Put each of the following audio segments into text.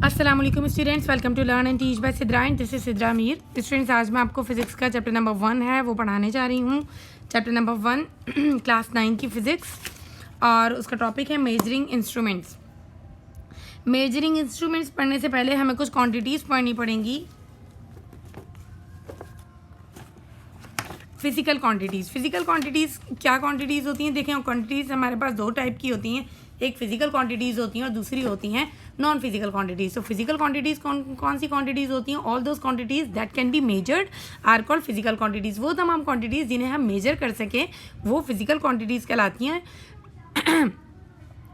अस्सलाम वालेकुम students, welcome to learn and teach by Sidra and this is Sidra Mir. Students, आज मैं आपको फिजिक्स का चैप्टर नंबर 1 है वो पढ़ाने जा रही हूँ। चैप्टर नंबर 1 क्लास 9 की फिजिक्स, और उसका टॉपिक है मेजरिंग इंस्ट्रूमेंट्स। मेजरिंग इंस्ट्रूमेंट्स पढ़ने से पहले हमें कुछ क्वांटिटीज़ पढ़नी पड़ेंगी। फिजिकल क्वांटिटीज़ क्या क्वांटिटीज़ होती हैं? देखें, क्वांटिटीज़ हमारे पास दो टाइप की होती हैं। एक फिजिकल क्वांटिटीज़ होती हैं और दूसरी होती हैं नॉन फिजिकल क्वांटिटीज़। तो फिजिकल क्वांटिटीज़ कौन सी क्वांटिटीज़ होती हैं? All those quantities that can be measured are called physical quantities. वो तमाम क्वांटिटीज़ जिन्हें हम मेजर कर सकें वो फिजिकल क्वांटिटीज़ कहलाती हैं।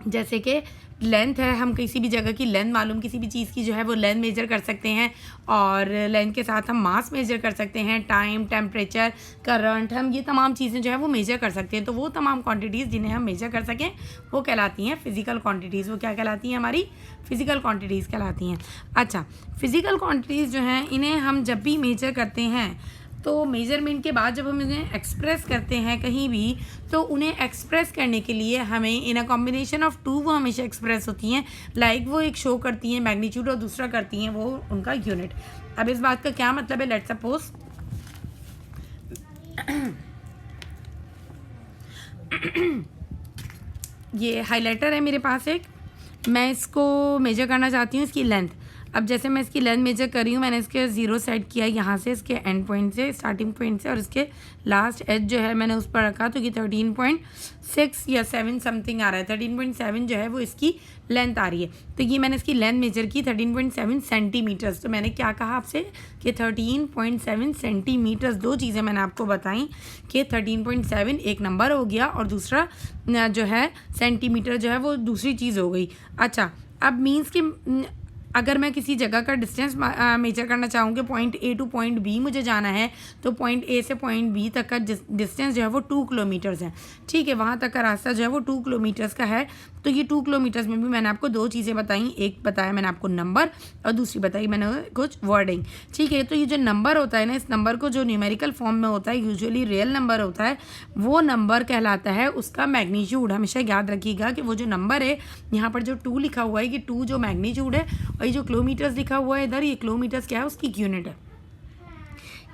जैसे कि लेंथ है, हम किसी भी जगह की लेंथ मालूम, किसी भी चीज़ की जो है वो लेंथ मेजर कर सकते हैं, और लेंथ के साथ हम मास मेजर कर सकते हैं, टाइम, टेम्परेचर, करंट, हम ये तमाम चीज़ें जो है वो मेजर कर सकते हैं। तो वो तमाम क्वांटिटीज़ जिन्हें हम मेजर कर सकें वो कहलाती हैं फिजिकल क्वांटिटीज़। वो क्या कहलाती हैं? हमारी फिजिकल क्वांटिटीज़ कहलाती हैं। अच्छा, फिजिकल क्वांटिटीज़ जो हैं इन्हें हम जब भी मेजर करते हैं तो मेजरमेंट के बाद जब हम इन्हें एक्सप्रेस करते हैं कहीं भी, तो उन्हें एक्सप्रेस करने के लिए हमें इन अ कॉम्बिनेशन ऑफ टू वो हमेशा एक्सप्रेस होती हैं। लाइक वो एक शो करती हैं मैग्नीट्यूड और दूसरा करती हैं वो उनका यूनिट। अब इस बात का क्या मतलब है? लेट्स सपोज ये हाइलाइटर है मेरे पास एक, मैं इसको मेजर करना चाहती हूँ इसकी लेंथ। अब जैसे मैं इसकी लेंथ मेजर कर रही हूँ, मैंने इसके 0 सेट किया यहाँ से, इसके एंड पॉइंट से, स्टार्टिंग पॉइंट से, और इसके लास्ट एज जो है मैंने उस पर रखा, तो ये 13.6 या 7 समथिंग आ रहा है। 13.7 जो है वो इसकी लेंथ आ रही है। तो ये मैंने इसकी लेंथ मेजर की 13.7 सेंटीमीटर्स। तो मैंने क्या कहा आपसे कि 13.7 सेंटीमीटर्स। दो चीज़ें मैंने आपको बताई कि 13.7 एक नंबर हो गया और दूसरा जो है सेंटीमीटर जो है वो दूसरी चीज़ हो गई। अच्छा, अब मीन्स कि अगर मैं किसी जगह का डिस्टेंस मेजर करना चाहूँ कि point A to point B मुझे जाना है, तो पॉइंट ए से पॉइंट बी तक का डिस्टेंस जो है वो 2 किलोमीटर्स है। ठीक है, वहाँ तक का रास्ता जो है वो 2 किलोमीटर्स का है। तो ये 2 किलोमीटर्स में भी मैंने आपको दो चीज़ें बताई। एक बताया मैंने आपको नंबर, और दूसरी बताई मैंने कुछ वर्डिंग। ठीक है, तो ये जो नंबर होता है ना, इस नंबर को जो न्यूमेरिकल फॉर्म में होता है, यूजुअली रियल नंबर होता है, वो नंबर कहलाता है उसका मैग्नीट्यूड। हमेशा याद रखिएगा कि वो जो नंबर है, यहाँ पर जो 2 लिखा हुआ है, कि 2 जो मैग्नीट्यूड है, और ये जो किलोमीटर्स लिखा हुआ है इधर, ये किलोमीटर्स क्या है? उसकी यूनिट है।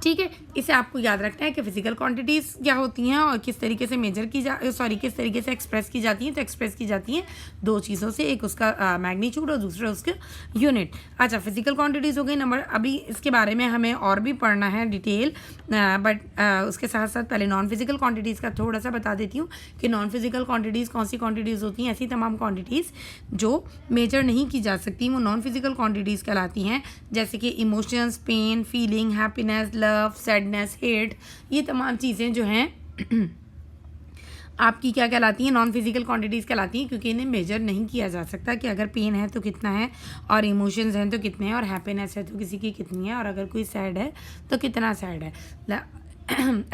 ठीक है, इसे आपको याद रखना है कि फिजिकल क्वांटिटीज़ क्या होती हैं और किस तरीके से मेजर की किस तरीके से एक्सप्रेस की जाती हैं। तो एक्सप्रेस की जाती हैं दो चीज़ों से, एक उसका मैग्नीट्यूड और दूसरा उसका यूनिट। अच्छा, फिजिकल क्वांटिटीज़ हो गई नंबर। अभी इसके बारे में हमें और भी पढ़ना है डिटेल, बट उसके साथ साथ पहले नॉन फिजिकल क्वांटिटीज़ का थोड़ा सा बता देती हूँ कि नॉन फिजिकल क्वांटिटीज़ कौन सी क्वांटिटीज़ होती हैं। ऐसी तमाम क्वांटिटीज़ जो मेजर नहीं की जा सकती वो नॉन फिजिकल क्वांटिटीज़ कहलाती हैं। जैसे कि emotions, pain, feeling, happiness, love, sadness, hate, ये तमाम चीज़ें जो हैं आपकी क्या कहलाती हैं? नॉन फिजिकल क्वांटिटीज़ कहलाती हैं, क्योंकि इन्हें मेजर नहीं किया जा सकता कि अगर पेन है तो कितना है, और इमोशंस हैं तो कितने हैं, और हैप्पीनेस है तो किसी की कितनी है, और अगर कोई सैड है तो कितना सैड है।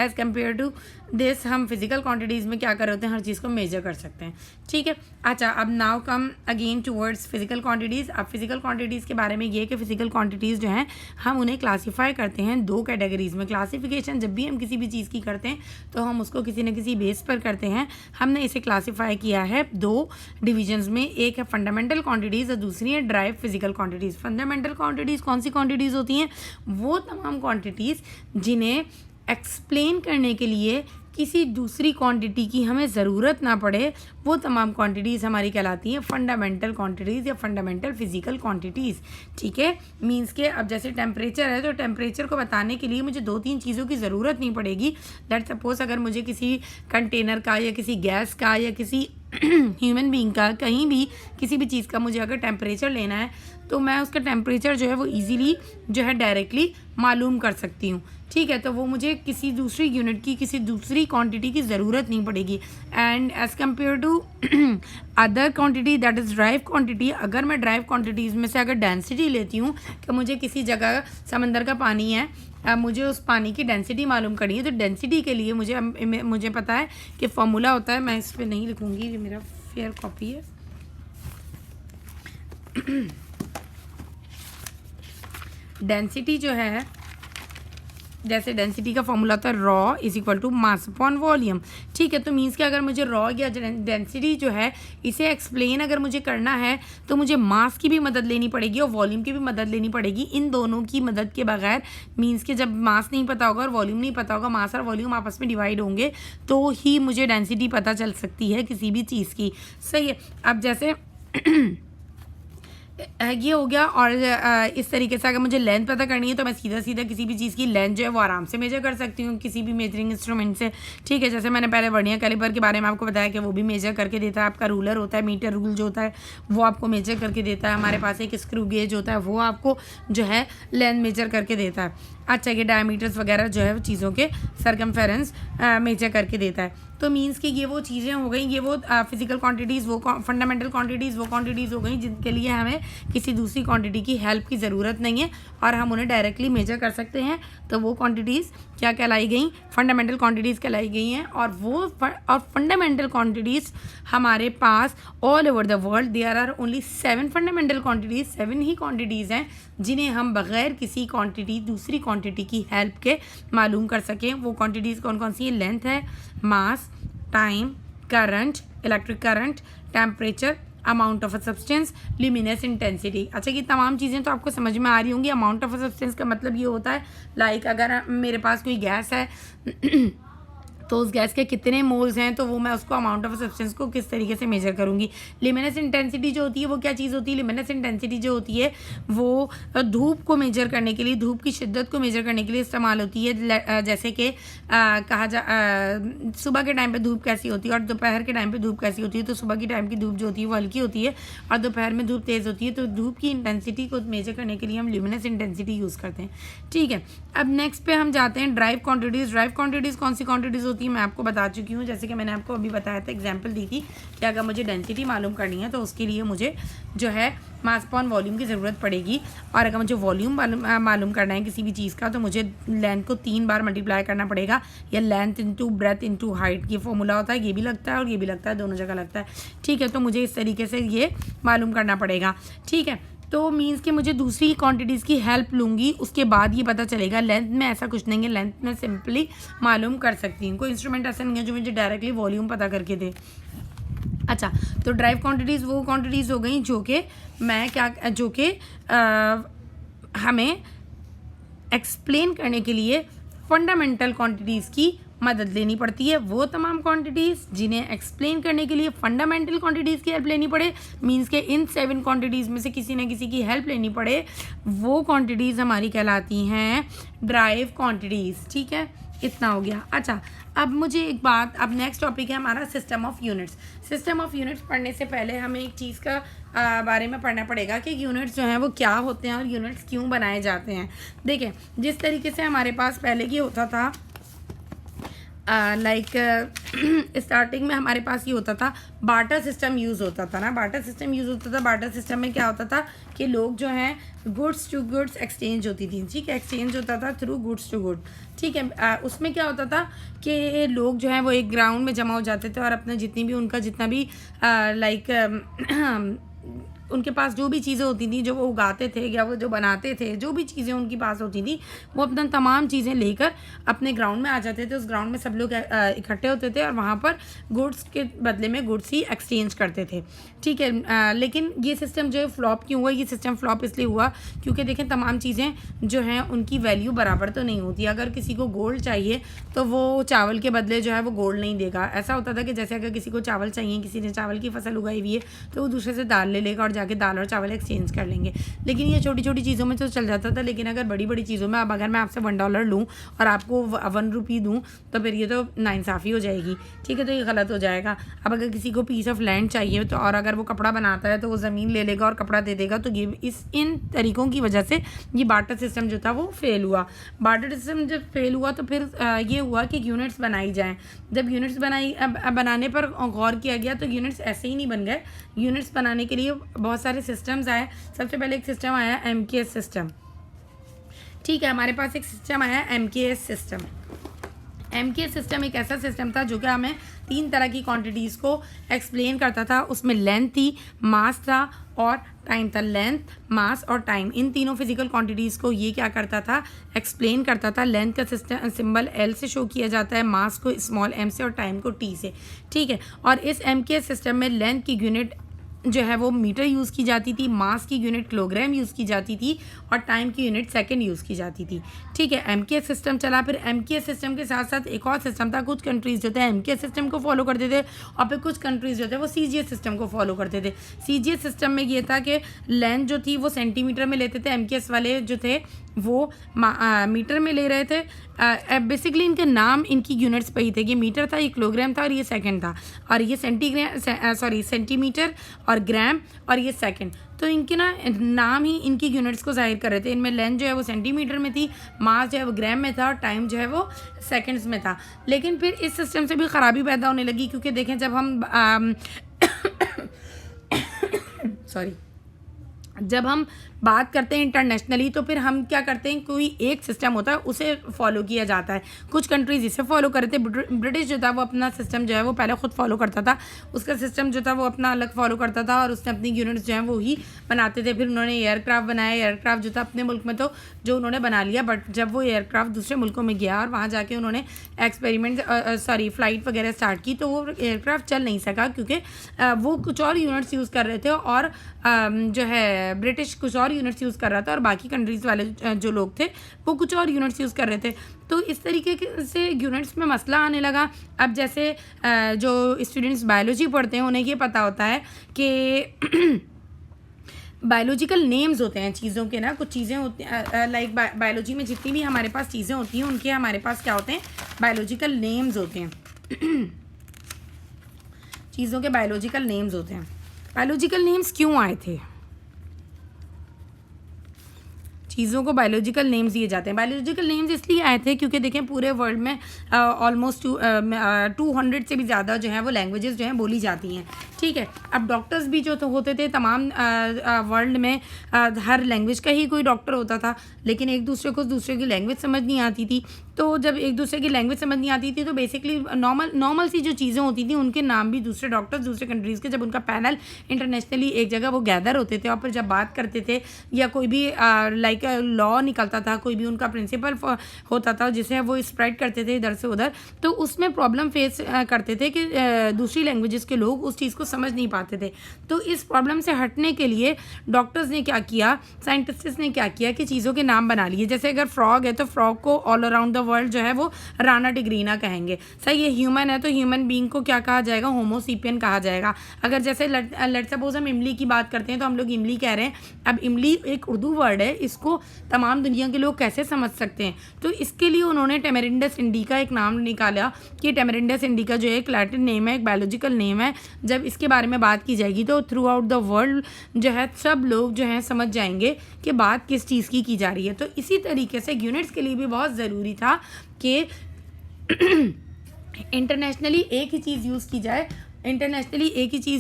एज़ कम्पेयर टू दिस हम फिजिकल क्वांटिटीज़ में क्या कर रहे होते हैं? हर चीज़ को मेजर कर सकते हैं। ठीक है, अच्छा, अब now come again towards physical quantities. अब फिजिकल क्वांटिटीज़ के बारे में ये कि फिजिकल क्वांटिटीज़ जो हैं हम उन्हें क्लासीफाई करते हैं दो कैटेगरीज़ में। क्लासिफिकेशन जब भी हम किसी भी चीज़ की करते हैं तो हम उसको किसी न किसी बेस पर करते हैं। हमने इसे क्लासीफाई किया है दो डिविजन्स में, एक है फंडामेंटल क्वांटिटीज़ और दूसरी है drive physical quantities. Fundamental quantities कौन सी क्वांटिटीज़ होती हैं? वो तमाम क्वांटिटीज़ जिन्हें एक्सप्लेन करने के लिए किसी दूसरी क्वांटिटी की हमें ज़रूरत ना पड़े, वो तमाम क्वांटिटीज़ हमारी कहलाती हैं फंडामेंटल क्वांटिटीज़ या फंडामेंटल फिजिकल क्वांटिटीज़। ठीक है, मींस के अब जैसे टेम्परेचर है, तो टेम्परेचर को बताने के लिए मुझे 2-3 चीज़ों की ज़रूरत नहीं पड़ेगी। लेट्स सपोज अगर मुझे किसी कंटेनर का या किसी गैस का या किसी ह्यूमन बीइंग का, कहीं भी किसी भी चीज़ का मुझे अगर टेम्परेचर लेना है, तो मैं उसका टेम्परेचर जो है वो ईजीली जो है डायरेक्टली मालूम कर सकती हूँ। ठीक है, तो वो मुझे किसी दूसरी यूनिट की, किसी दूसरी क्वांटिटी की ज़रूरत नहीं पड़ेगी। And as compare to other quantity that is drive quantity, अगर मैं ड्राइव क्वांटिटीज़ में से अगर डेंसिटी लेती हूँ कि मुझे किसी जगह समंदर का पानी है, अब मुझे उस पानी की डेंसिटी मालूम करनी है, तो डेंसिटी के लिए मुझे पता है कि फॉर्मूला होता है। मैं इस पर नहीं लिखूँगी, ये मेरा फेयर कॉपी है। डेंसिटी जो है जैसे डेंसिटी का फॉर्मूला होता है rho is equal to mass upon volume, ठीक है। तो मीन्स कि अगर मुझे रॉ या डेंसिटी जो है इसे एक्सप्लेन अगर मुझे करना है तो मुझे मास की भी मदद लेनी पड़ेगी और वॉल्यूम की भी मदद लेनी पड़ेगी। इन दोनों की मदद के बगैर मीन्स कि जब मास नहीं पता होगा और वॉल्यूम नहीं पता होगा, मास और वॉल्यूम आपस में डिवाइड होंगे तो ही मुझे डेंसिटी पता चल सकती है किसी भी चीज़ की, सही है। अब जैसे ये हो गया। और इस तरीके से अगर मुझे लेंथ पता करनी है तो मैं सीधा सीधा किसी भी चीज़ की लेंथ जो है वो आराम से मेजर कर सकती हूँ किसी भी मेजरिंग इंस्ट्रूमेंट से, ठीक है। जैसे मैंने पहले वर्नियर कैलिपर के बारे में आपको बताया कि वो भी मेजर करके देता है। आपका रूलर होता है, मीटर रूल जो होता है वो आपको मेजर करके देता है। हमारे पास एक स्क्रू गेज होता है वो आपको जो है लेंथ मेजर करके देता है। अच्छा, ये डायमीटर्स वगैरह जो है वो चीज़ों के सरकमफेरेंस मेजर करके देता है। तो मीन्स कि ये वो चीज़ें हो गई, ये वो फिजिकल क्वांटिटीज़, वो फंडामेंटल क्वांटिटीज़, वो क्वांटिटीज़ हो गई जिनके लिए हमें किसी दूसरी क्वांटिटी की हेल्प की ज़रूरत नहीं है और हम उन्हें डायरेक्टली मेजर कर सकते हैं। तो वो क्वांटिटीज़ क्या कहलाई गई? फंडामेंटल क्वांटिटीज़ कहलाई गई हैं। और फंडामेंटल क्वांटिटीज़ हमारे पास all over the world there are only 7 fundamental quantities, 7 ही क्वांटिटीज़ हैं जिन्हें हम बग़ैर किसी क्वांटिटी दूसरी क्वांटिटी की हेल्प के मालूम कर सकें। वो क्वांटिटीज़ कौन कौन सी है? लेंथ है, mass, time, current, electric current, temperature, amount of a substance, luminous intensity. अच्छा, ये तमाम चीज़ें तो आपको समझ में आ रही होंगी। अमाउंट ऑफ अ सब्सटेंस का मतलब ये होता है लाइक अगर मेरे पास कोई गैस है तो उस गैस के कितने मोल्स हैं तो वो मैं उसको अमाउंट ऑफ सब्सटेंस को किस तरीके से मेजर करूँगी। ल्यूमिनेस इंटेंसिटी जो होती है वो क्या चीज़ होती है? ल्यूमिनेस इंटेंसिटी जो होती है वो धूप को मेजर करने के लिए, धूप की शिद्दत को मेजर करने के लिए इस्तेमाल होती है। जैसे कि सुबह के टाइम पे धूप कैसी होती है और दोपहर के टाइम पे धूप कैसी होती है। तो सुबह की टाइम की धूप जो होती है वो हल्की होती है और दोपहर में धूप तेज़ होती है। तो धूप की इंटेंसिटी को मेजर करने के लिए हम ल्यूमिनेस इंटेंसिटी यूज़ करते हैं, ठीक है। अब नेक्स्ट पे हम जाते हैं ड्राइव क्वांटिटीज़। ड्राइव क्वांटिटीज़ कौन सी क्वांटिटीज़ होती है मैं आपको बता चुकी हूँ। जैसे कि मैंने आपको अभी बताया था, एग्जांपल दी थी कि अगर मुझे डेंसिटी मालूम करनी है तो उसके लिए मुझे जो है मास अपॉन वॉल्यूम की ज़रूरत पड़ेगी। और अगर मुझे वॉल्यूम मालूम करना है किसी भी चीज़ का तो मुझे लेंथ को 3 बार मल्टीप्लाई करना पड़ेगा, या length into breadth into height ये फॉर्मूला होता है। ये भी लगता है और ये भी लगता है, दोनों जगह लगता है, ठीक है। तो मुझे इस तरीके से ये मालूम करना पड़ेगा, ठीक है। तो मीन्स कि मुझे दूसरी क्वांटिटीज़ की हेल्प लूँगी, उसके बाद ये पता चलेगा। लेंथ में ऐसा कुछ नहीं है, लेंथ में सिंपली मालूम कर सकती हूँ। कोई इंस्ट्रूमेंट ऐसा नहीं है जो मुझे डायरेक्टली वॉल्यूम पता करके दे। अच्छा, तो ड्राइव क्वांटिटीज़ वो क्वांटिटीज़ हो गई जो कि हमें एक्सप्लेन करने के लिए फंडामेंटल क्वांटिटीज़ की मदद लेनी पड़ती है। वो तमाम क्वांटिटीज़ जिन्हें एक्सप्लेन करने के लिए फंडामेंटल क्वांटिटीज़ की हेल्प लेनी पड़े, मींस के इन 7 क्वांटिटीज़ में से किसी न किसी की हेल्प लेनी पड़े, वो क्वांटिटीज़ हमारी कहलाती हैं ड्राइव क्वांटिटीज़, ठीक है। इतना हो गया। अच्छा, अब मुझे एक बात, अब नेक्स्ट टॉपिक है हमारा system of units. System of units पढ़ने से पहले हमें एक चीज़ का बारे में पढ़ना पड़ेगा कि यूनिट्स जो हैं वो क्या होते हैं और यूनिट्स क्यों बनाए जाते हैं। देखें, जिस तरीके से हमारे पास पहले की होता था, स्टार्टिंग में हमारे पास ये होता था, बार्टर सिस्टम यूज़ होता था ना। बार्टर सिस्टम यूज़ होता था। बार्टर सिस्टम में क्या होता था कि लोग जो हैं गुड्स टू गुड्स एक्सचेंज होती थी, ठीक है। एक्सचेंज होता था थ्रू गुड्स टू गुड, ठीक है। उसमें क्या होता था कि लोग जो हैं वो एक ग्राउंड में जमा हो जाते थे और अपना जितना भी उनके पास जो भी चीज़ें होती थी, जो वो उगाते थे या वो जो बनाते थे, जो भी चीज़ें उनके पास होती थी, वो अपना तमाम चीज़ें लेकर अपने ग्राउंड में आ जाते थे। उस ग्राउंड में सब लोग इकट्ठे होते थे और वहाँ पर गुड्स के बदले में गुड्स ही एक्सचेंज करते थे, ठीक है। लेकिन ये सिस्टम जो है फ्लॉप क्यों हुआ? ये सिस्टम फ्लॉप इसलिए हुआ क्योंकि देखें, तमाम चीज़ें जो हैं उनकी वैल्यू बराबर तो नहीं होती। अगर किसी को गोल्ड चाहिए तो वो चावल के बदले जो है वो गोल्ड नहीं देगा। ऐसा होता था कि जैसे अगर किसी को चावल चाहिए, किसी ने चावल की फसल उगाई हुई है तो वो दूसरे से दाल ले लेगा और जाके दाल और चावल एक्सचेंज कर लेंगे। लेकिन ये छोटी छोटी चीज़ों में तो चल जाता था। लेकिन अगर बड़ी बड़ी चीज़ों में, अब अगर मैं आपसे $1 लूँ और आपको 1 रुपी दूँ तो फिर ये तो नाइंसाफ़ी हो जाएगी, ठीक है। तो ये गलत हो जाएगा। अब अगर किसी को पीस ऑफ लैंड चाहिए तो, और अगर वो कपड़ा बनाता है तो वो ज़मीन ले लेगा और कपड़ा दे देगा। तो ये इन तरीक़ों की वजह से ये बार्टर सिस्टम जो था वो फेल हुआ। बार्टर सिस्टम जब फेल हुआ तो फिर ये हुआ कि यूनिट्स बनाई जाएँ। जब यूनिट्स बनाने पर गौर किया गया तो यूनिट्स ऐसे ही नहीं बन गए। यूनिट्स बनाने के लिए बहुत सारे सिस्टम्स आए। सबसे पहले एक सिस्टम आया MKS सिस्टम, ठीक है। हमारे पास एक सिस्टम आया MKS सिस्टम। MK सिस्टम एक ऐसा सिस्टम था जो कि हमें 3 तरह की क्वांटिटीज़ को एक्सप्लेन करता था। उसमें लेंथ थी, मास था और टाइम था। लेंथ, मास और टाइम, इन तीनों फिजिकल क्वांटिटीज़ को ये क्या करता था, एक्सप्लेन करता था। लेंथ का सिस्टम सिंबल L से शो किया जाता है, मास को स्मॉल m से और टाइम को t से, ठीक है। और इस MK सिस्टम में लेंथ की यूनिट जो है वो मीटर यूज़ की जाती थी, मास की यूनिट किलोग्राम यूज़ की जाती थी और टाइम की यूनिट सेकंड यूज़ की जाती थी, ठीक है। MK सिस्टम चला। फिर MK सिस्टम के साथ साथ एक और सिस्टम था। कुछ कंट्रीज़ जो थे MK सिस्टम को फॉलो करते थे और फिर कुछ कंट्रीज़ जो थे वो CGS सिस्टम को फॉलो करते थे। CGS सिस्टम में ये था कि लेंथ जो थी वो सेंटीमीटर में लेते थे, MKS वाले जो थे वो मीटर में ले रहे थे। बेसिकली इनके नाम इनकी यूनिट्स पे ही थे। ये मीटर था, ये किलोग्राम था और ये सेकंड था, और ये सेंटीमीटर और ग्राम और ये सेकंड। तो इनके नाम ही इनकी यूनिट्स को जाहिर कर रहे थे। इनमें लेंथ जो है वो सेंटीमीटर में थी, मास जो है वो ग्राम में था और टाइम जो है वो सेकंड्स में था। लेकिन फिर इस सिस्टम से भी ख़राबी पैदा होने लगी, क्योंकि देखें जब हम बात करते हैं इंटरनेशनली तो फिर हम क्या करते हैं, कोई एक सिस्टम होता है उसे फॉलो किया जाता है। कुछ कंट्रीज इसे फॉलो कर रहे थे। ब्रिटिश जो था वो अपना सिस्टम जो है वो पहले खुद फॉलो करता था, उसका सिस्टम जो था वो अपना अलग फॉलो करता था और उसने अपनी यूनिट्स जो हैं वो ही बनाते थे। फिर उन्होंने एयरक्राफ्ट बनाया। एयरक्राफ्ट जो था अपने मुल्क में तो जो उन्होंने बना लिया, बट जब वो एयरक्राफ्ट दूसरे मुल्कों में गया और वहाँ जाके उन्होंने फ्लाइट वगैरह स्टार्ट की तो वो एयरक्राफ्ट चल नहीं सका, क्योंकि वो कुछ और यूनिट्स यूज़ कर रहे थे और जो है ब्रिटिश कुछ और यूनिट्स यूज़ कर रहा था और बाकी कंट्रीज़ वाले जो लोग थे वो कुछ और यूनिट्स यूज़ कर रहे थे। तो इस तरीके से यूनिट्स में मसला आने लगा। अब जैसे जो स्टूडेंट्स बायोलॉजी पढ़ते हैं उन्हें ये पता होता है कि बायोलॉजिकल नेम्स होते हैं चीज़ों के, कुछ चीज़ें होती हैं लाइक बायोलॉजी में जितनी भी हमारे पास चीज़ें होती हैं उनके हमारे पास क्या होते हैं, बायोलॉजिकल नेम्स होते हैं। चीज़ों के बायोलॉजिकल नेम्स होते हैं। बायोलॉजिकल नेम्स क्यों आए थे? चीज़ों को बायोलॉजिकल नेम्स दिए जाते हैं। बायोलॉजिकल नेम्स इसलिए आए थे क्योंकि देखें पूरे वर्ल्ड में ऑलमोस्ट 200 से भी ज़्यादा जो है वो लैंग्वेजेस जो हैं बोली जाती हैं, ठीक है। अब डॉक्टर्स भी जो होते थे तमाम वर्ल्ड में हर लैंग्वेज का ही कोई डॉक्टर होता था, लेकिन एक दूसरे की लैंग्वेज समझ नहीं आती थी। तो जब एक दूसरे की लैंग्वेज समझ नहीं आती थी तो बेसिकली नॉर्मल सी जो चीज़ें होती थी उनके नाम भी दूसरे डॉक्टर्स दूसरे कंट्रीज़ के, जब उनका पैनल इंटरनेशनली एक जगह वो गैदर होते थे और फिर जब बात करते थे या कोई भी लाइक लॉ निकलता था, कोई भी उनका प्रिंसिपल होता था जिसे वो स्प्रेड करते थे इधर से उधर, तो उसमें प्रॉब्लम फेस करते थे कि दूसरी लैंग्वेजेस के लोग उस चीज़ को समझ नहीं पाते थे। तो इस प्रॉब्लम से हटने के लिए डॉक्टर्स ने क्या किया, साइंटिस्ट्स ने क्या किया कि चीज़ों के नाम बना लिए। जैसे अगर फ्रॉग है तो फ्रॉग को ऑल अराउंड द वर्ल्ड जो है वो राना टिग्रीना कहेंगे। सही है। ह्यूमन है तो ह्यूमन बीइंग को क्या कहा जाएगा, होमोसेपियन कहा जाएगा। अगर जैसे लेट्स सपोज हम इमली की बात करते हैं तो हम लोग इमली कह रहे हैं। अब इमली एक उर्दू वर्ड है, इसको तमाम दुनिया के लोग कैसे समझ सकते हैं? तो इसके लिए उन्होंने टेमेरिंडस इंडिका एक नाम निकाला कि टेमेरिंडस इंडिका जो है एक लैटिन नेम है, एक बायोलॉजिकल नेम है। जब इसके बारे में बात की जाएगी तो थ्रू आउट द वर्ल्ड जो है सब लोग जो हैं समझ जाएंगे कि बात किस चीज़ की जा रही है। तो इसी तरीके से यूनिट्स के लिए भी बहुत ज़रूरी था कि इंटरनेशनली एक ही चीज़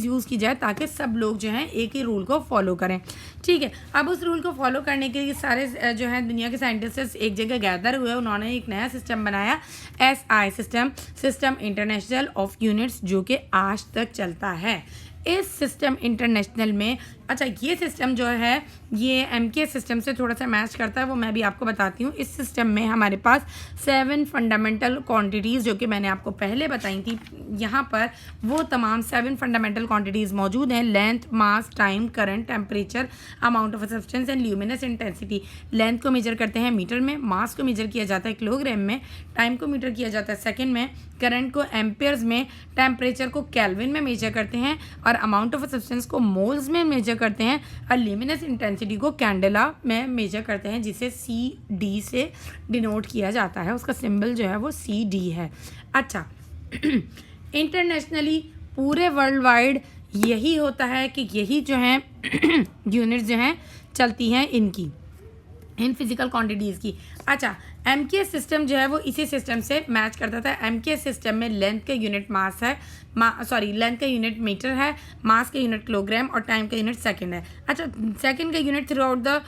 यूज़ की जाए ताकि सब लोग जो हैं एक ही रूल को फॉलो करें, ठीक है। अब उस रूल को फॉलो करने के लिए सारे जो हैं दुनिया के साइंटिस्ट एक जगह गैदर हुए। उन्होंने एक नया सिस्टम बनाया, SI system international of units, जो कि आज तक चलता है। इस सिस्टम इंटरनेशनल में अच्छा ये सिस्टम जो है ये MK सिस्टम से थोड़ा सा मैच करता है, वो मैं भी आपको बताती हूँ। इस सिस्टम में हमारे पास 7 फंडामेंटल क्वांटिटीज़ जो कि मैंने आपको पहले बताई थी, यहाँ पर वो तमाम 7 फंडामेंटल क्वांटिटीज़ मौजूद हैं। Length, mass, time, current, temperature, amount of substance and luminous intensity. Length को मेजर करते हैं मीटर में, मास को मेजर किया जाता है किलोग्राम में, टाइम को मीटर किया जाता है सेकेंड में, करंट को एम्पेयर्स में, टेम्परेचर को केल्विन में मेजर करते हैं और अमाउंट ऑफ सब्सटेंस को मोल्स में मेजर करते हैं और ल्यूमिनस इंटेंसिटी को कैंडेला में मेजर करते हैं, जिसे CD से डिनोट किया जाता है। उसका सिंबल जो है वो CD है। अच्छा इंटरनेशनली पूरे वर्ल्ड वाइड यही होता है कि यही जो हैं यूनिट्स जो हैं चलती हैं इन फिजिकल क्वांटिटीज़ की। अच्छा MK सिस्टम जो है वो इसी सिस्टम से मैच करता था। MK सिस्टम में लेंथ का यूनिट मास है, लेंथ का यूनिट मीटर है, मास का यूनिट किलोग्राम और टाइम का यूनिट सेकंड है। अच्छा सेकंड का unit through out the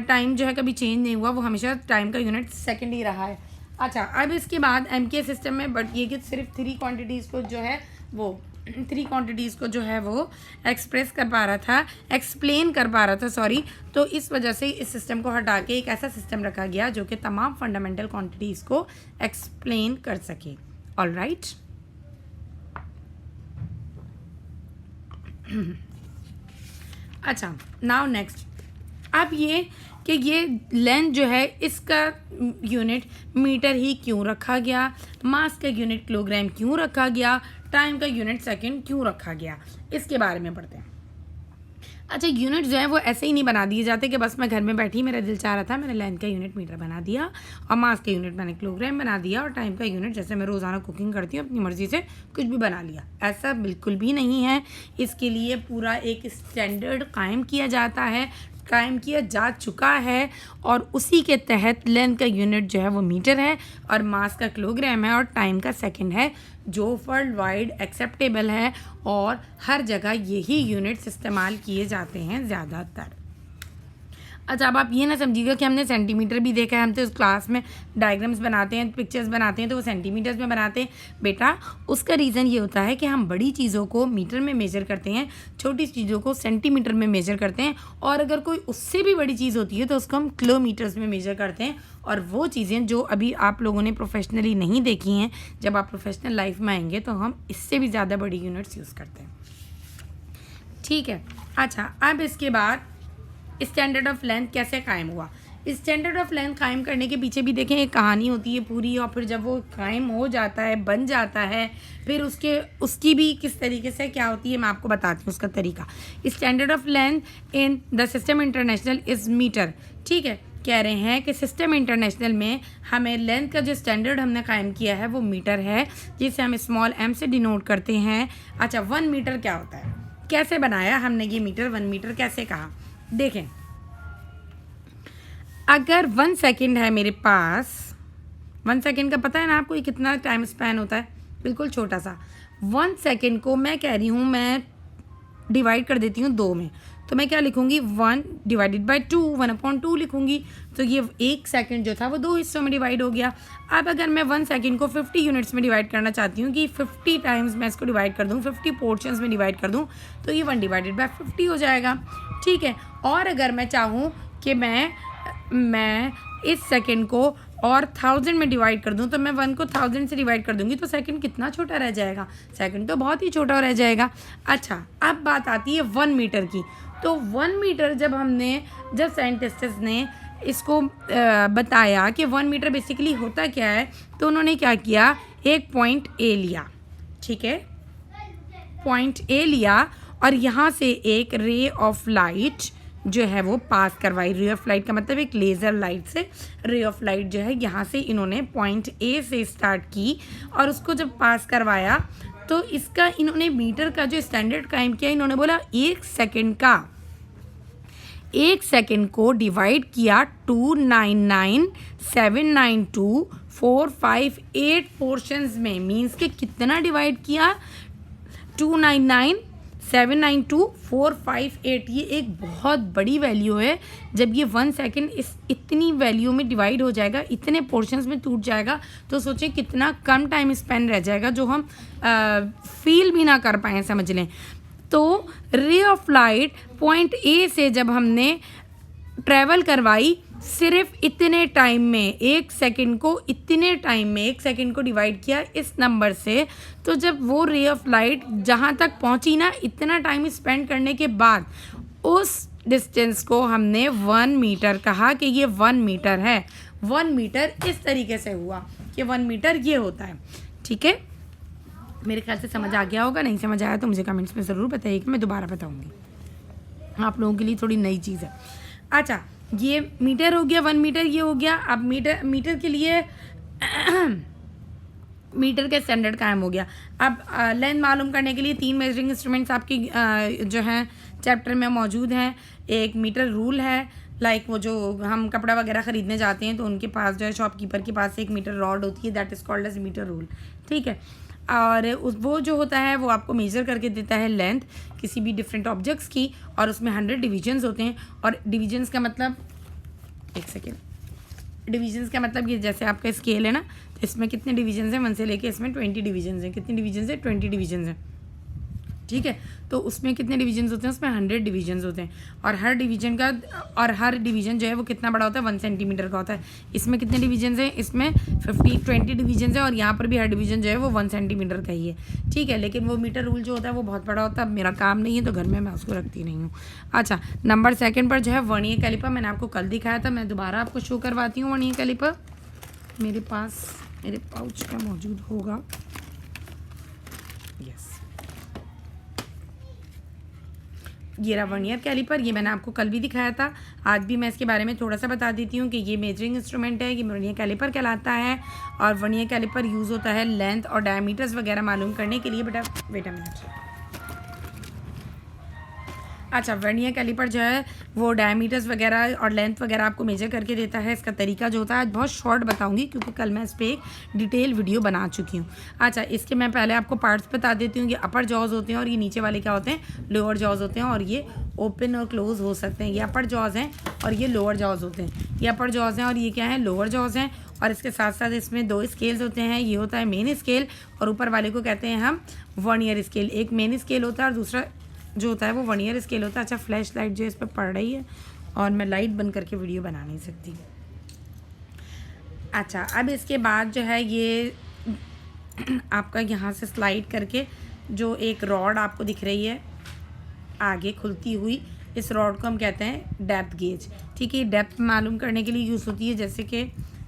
time जो है कभी चेंज नहीं हुआ, वो हमेशा टाइम का यूनिट सेकंड ही रहा है। अच्छा, अब इसके बाद एमके सिस्टम में बट ये कि सिर्फ 3 क्वांटिटीज़ को जो है वो 3 क्वांटिटीज़ को जो है वो एक्सप्रेस कर पा रहा था, एक्सप्लेन कर पा रहा था, सॉरी। तो इस वजह से इस सिस्टम को हटा के एक ऐसा सिस्टम रखा गया जो कि तमाम फंडामेंटल क्वांटिटीज़ को एक्सप्लेन कर सके। All right. अच्छा, नाउ नेक्स्ट, अब ये कि ये लेंथ जो है इसका यूनिट मीटर ही क्यों रखा गया, मास का यूनिट किलोग्राम क्यों रखा गया, टाइम का यूनिट सेकंड क्यों रखा गया, इसके बारे में पढ़ते हैं। अच्छा, यूनिट जो है वो ऐसे ही नहीं बना दिए जाते कि बस मैं घर में बैठी मेरा दिल चाह रहा था मैंने लेंथ का यूनिट मीटर बना दिया और मास का यूनिट मैंने किलोग्राम बना दिया और टाइम का यूनिट जैसे मैं रोज़ाना कुकिंग करती हूँ अपनी मर्ज़ी से कुछ भी बना लिया। ऐसा बिल्कुल भी नहीं है। इसके लिए पूरा एक स्टैंडर्ड कायम किया जाता है, कायम किया जा चुका है और उसी के तहत लेंथ का यूनिट जो है वो मीटर है और मास का किलोग्राम है और टाइम का सेकंड है, जो वर्ल्ड वाइड एक्सेप्टेबल है और हर जगह यही यूनिट्स इस्तेमाल किए जाते हैं ज़्यादातर। अच्छा, अब आप ये ना समझिएगा कि हमने सेंटीमीटर भी देखा है, हम तो इस क्लास में डायग्राम्स बनाते हैं, पिक्चर्स बनाते हैं तो वो सेंटीमीटर्स में बनाते हैं। बेटा, उसका रीज़न ये होता है कि हम बड़ी चीज़ों को मीटर में मेजर करते हैं, छोटी चीज़ों को सेंटीमीटर में मेजर करते हैं और अगर कोई उससे भी बड़ी चीज़ होती है तो उसको हम किलोमीटर्स में मेजर करते हैं। और वो चीज़ें जो अभी आप लोगों ने प्रोफेशनली नहीं देखी हैं, जब आप प्रोफेशनल लाइफ में आएंगे तो हम इससे भी ज़्यादा बड़ी यूनिट्स यूज़ करते हैं। ठीक है। अच्छा, अब इसके बाद स्टैंडर्ड ऑफ लेंथ कैसे कायम हुआ। स्टैंडर्ड ऑफ लेंथ कायम करने के पीछे भी देखें एक कहानी होती है पूरी, और फिर जब वो कायम हो जाता है, बन जाता है, फिर उसकी भी किस तरीके से क्या होती है मैं आपको बताती हूँ उसका तरीका। Standard of length in the system international is metre. ठीक है, कह रहे हैं कि सिस्टम इंटरनेशनल में हमें लेंथ का जो स्टैंडर्ड हमने कायम किया है वो मीटर है, जिसे हम स्मॉल m से डिनोट करते हैं। अच्छा, 1 मीटर क्या होता है, कैसे बनाया हमने ये मीटर, 1 मीटर कैसे कहा। देखें, अगर 1 सेकेंड है मेरे पास, 1 सेकेंड का पता है ना आपको ये कितना टाइम स्पैन होता है, बिल्कुल छोटा सा। 1 सेकेंड को मैं कह रही हूँ मैं डिवाइड कर देती हूँ 2 में, तो मैं क्या लिखूँगी 1 डिवाइडेड बाई 2, 1/2 लिखूँगी। तो ये 1 सेकेंड जो था वो 2 हिस्सों में डिवाइड हो गया। अब अगर मैं 1 सेकेंड को 50 यूनिट्स में डिवाइड करना चाहती हूँ कि 50 टाइम्स मैं इसको डिवाइड कर दूँ, 50 पोर्शंस में डिवाइड कर दूँ, तो ये 1 डिवाइडेड बाई 50 हो जाएगा। ठीक है, और अगर मैं चाहूँ कि मैं इस सेकेंड को और 1000 में डिवाइड कर दूं, तो मैं 1 को 1000 से डिवाइड कर दूंगी तो सेकंड कितना छोटा रह जाएगा, सेकंड तो बहुत ही छोटा रह जाएगा। अच्छा, अब बात आती है 1 मीटर की। तो 1 मीटर जब साइंटिस्ट्स ने इसको बताया कि 1 मीटर बेसिकली होता क्या है, तो उन्होंने क्या किया, एक पॉइंट ए लिया। ठीक है, पॉइंट ए लिया और यहाँ से एक रे ऑफ लाइट जो है वो पास करवाई। रे ऑफ लाइट का मतलब एक लेज़र लाइट से रे ऑफ लाइट जो है यहाँ से इन्होंने पॉइंट ए से स्टार्ट की और उसको जब पास करवाया तो इसका इन्होंने मीटर का जो स्टैंडर्ड कायम किया, इन्होंने बोला 1 सेकेंड को डिवाइड किया 299,792,458 पोर्शंस में। मीन्स के कितना डिवाइड किया, 299,792,458। ये एक बहुत बड़ी वैल्यू है। जब ये 1 सेकेंड इतनी वैल्यू में डिवाइड हो जाएगा, इतने पोर्शंस में टूट जाएगा, तो सोचें कितना कम टाइम स्पेंड रह जाएगा जो हम फील भी ना कर पाएँ, समझ लें। तो ray of light point A से जब हमने ट्रैवल करवाई सिर्फ इतने टाइम में, 1 सेकेंड को इतने टाइम में, 1 सेकेंड को डिवाइड किया इस नंबर से, तो जब वो रे ऑफ लाइट जहाँ तक पहुँची ना, इतना टाइम स्पेंड करने के बाद उस डिस्टेंस को हमने 1 मीटर कहा कि ये 1 मीटर है। 1 मीटर इस तरीके से हुआ कि 1 मीटर ये होता है। ठीक है, मेरे ख्याल से समझ आ गया होगा। नहीं समझ आया तो मुझे कमेंट्स में ज़रूर बताइएगा, मैं दोबारा बताऊँगी, आप लोगों के लिए थोड़ी नई चीज़ है। अच्छा, ये मीटर हो गया, 1 मीटर ये हो गया। अब मीटर के लिए मीटर का स्टैंडर्ड कायम हो गया। अब लेंथ मालूम करने के लिए 3 मेजरिंग इंस्ट्रूमेंट्स आपकी जो हैं चैप्टर में मौजूद हैं। एक मीटर रूल है, लाइक वो जो हम कपड़ा वगैरह ख़रीदने जाते हैं तो उनके पास जो है शॉपकीपर के पास एक मीटर रॉड होती है, that is called as metre rule. ठीक है, और वो जो होता है वो आपको मेज़र करके देता है लेंथ किसी भी डिफरेंट ऑब्जेक्ट्स की, और उसमें 100 डिवीजन्स होते हैं। और डिवीजन्स का मतलब, एक सेकेंड, डिविजन्स का मतलब ये जैसे आपका स्केल है ना, तो इसमें कितने डिविजन्स हैं 1 से लेके इसमें 20 डिविजन्स हैं। कितने डिविजन्स हैं 20 डिविजन्स हैं, ठीक है। तो उसमें कितने डिवीजन्स होते हैं, उसमें 100 डिवीजन्स होते हैं और हर डिवीजन जो है वो कितना बड़ा होता है 1 सेंटीमीटर का होता है। इसमें कितने डिवीजन्स हैं, इसमें 20 डिवीजन्स हैं और यहाँ पर भी हर डिवीजन जो है वो 1 सेंटीमीटर का ही है, ठीक है। लेकिन वो मीटर रूल जो होता है वो बहुत बड़ा होता है। अब मेरा काम नहीं है तो घर में मैं उसको रखती नहीं हूँ। अच्छा, नंबर 2 पर जो है वर्नियर कैलिपर, मैंने आपको कल दिखाया था, मैं दोबारा आपको शो करवाती हूँ। वर्नियर कैलिपर मेरे पास मेरे पाउच में मौजूद होगा। यस, ये रहा वर्नियर कैलिपर। ये मैंने आपको कल भी दिखाया था, आज भी मैं इसके बारे में थोड़ा सा बता देती हूँ कि ये मेजरिंग इंस्ट्रूमेंट है, ये वर्नियर कैलिपर कहलाता है। और वर्नियर कैलिपर यूज़ होता है लेंथ और डायमीटर्स वगैरह मालूम करने के लिए। बेटा वेट अ मिनट। अच्छा, वर्नियर कैलिपर जो है वो डायमीटर्स वगैरह और लेंथ वगैरह आपको मेजर करके देता है। इसका तरीका जो होता है आज बहुत शॉर्ट बताऊंगी क्योंकि कल मैं इस पर एक डिटेल वीडियो बना चुकी हूँ। अच्छा, इसके मैं पहले आपको पार्ट्स बता देती हूँ। ये अपर जॉज होते हैं और ये नीचे वाले क्या होते हैं, लोअर जॉज होते हैं और ये ओपन और क्लोज हो सकते हैं। ये अपर जॉज हैं और ये लोअर जॉज होते हैं। ये अपर जॉज हैं और ये क्या है, लोअर जॉज हैं। और इसके साथ साथ इसमें 2 स्केल्स होते हैं। ये होता है मेन स्केल और ऊपर वाले को कहते हैं हम वर्नियर स्केल। एक मेन स्केल होता है और दूसरा जो होता है वो वर्नियर स्केल होता है। अच्छा, फ्लैश लाइट जो इस पर पड़ रही है और मैं लाइट बंद करके वीडियो बना नहीं सकती। अच्छा, अब इसके बाद जो है ये आपका यहाँ से स्लाइड करके जो एक रॉड आपको दिख रही है आगे खुलती हुई, इस रॉड को हम कहते हैं डेप्थ गेज, ठीक है। डेप्थ मालूम करने के लिए यूज़ होती है। जैसे कि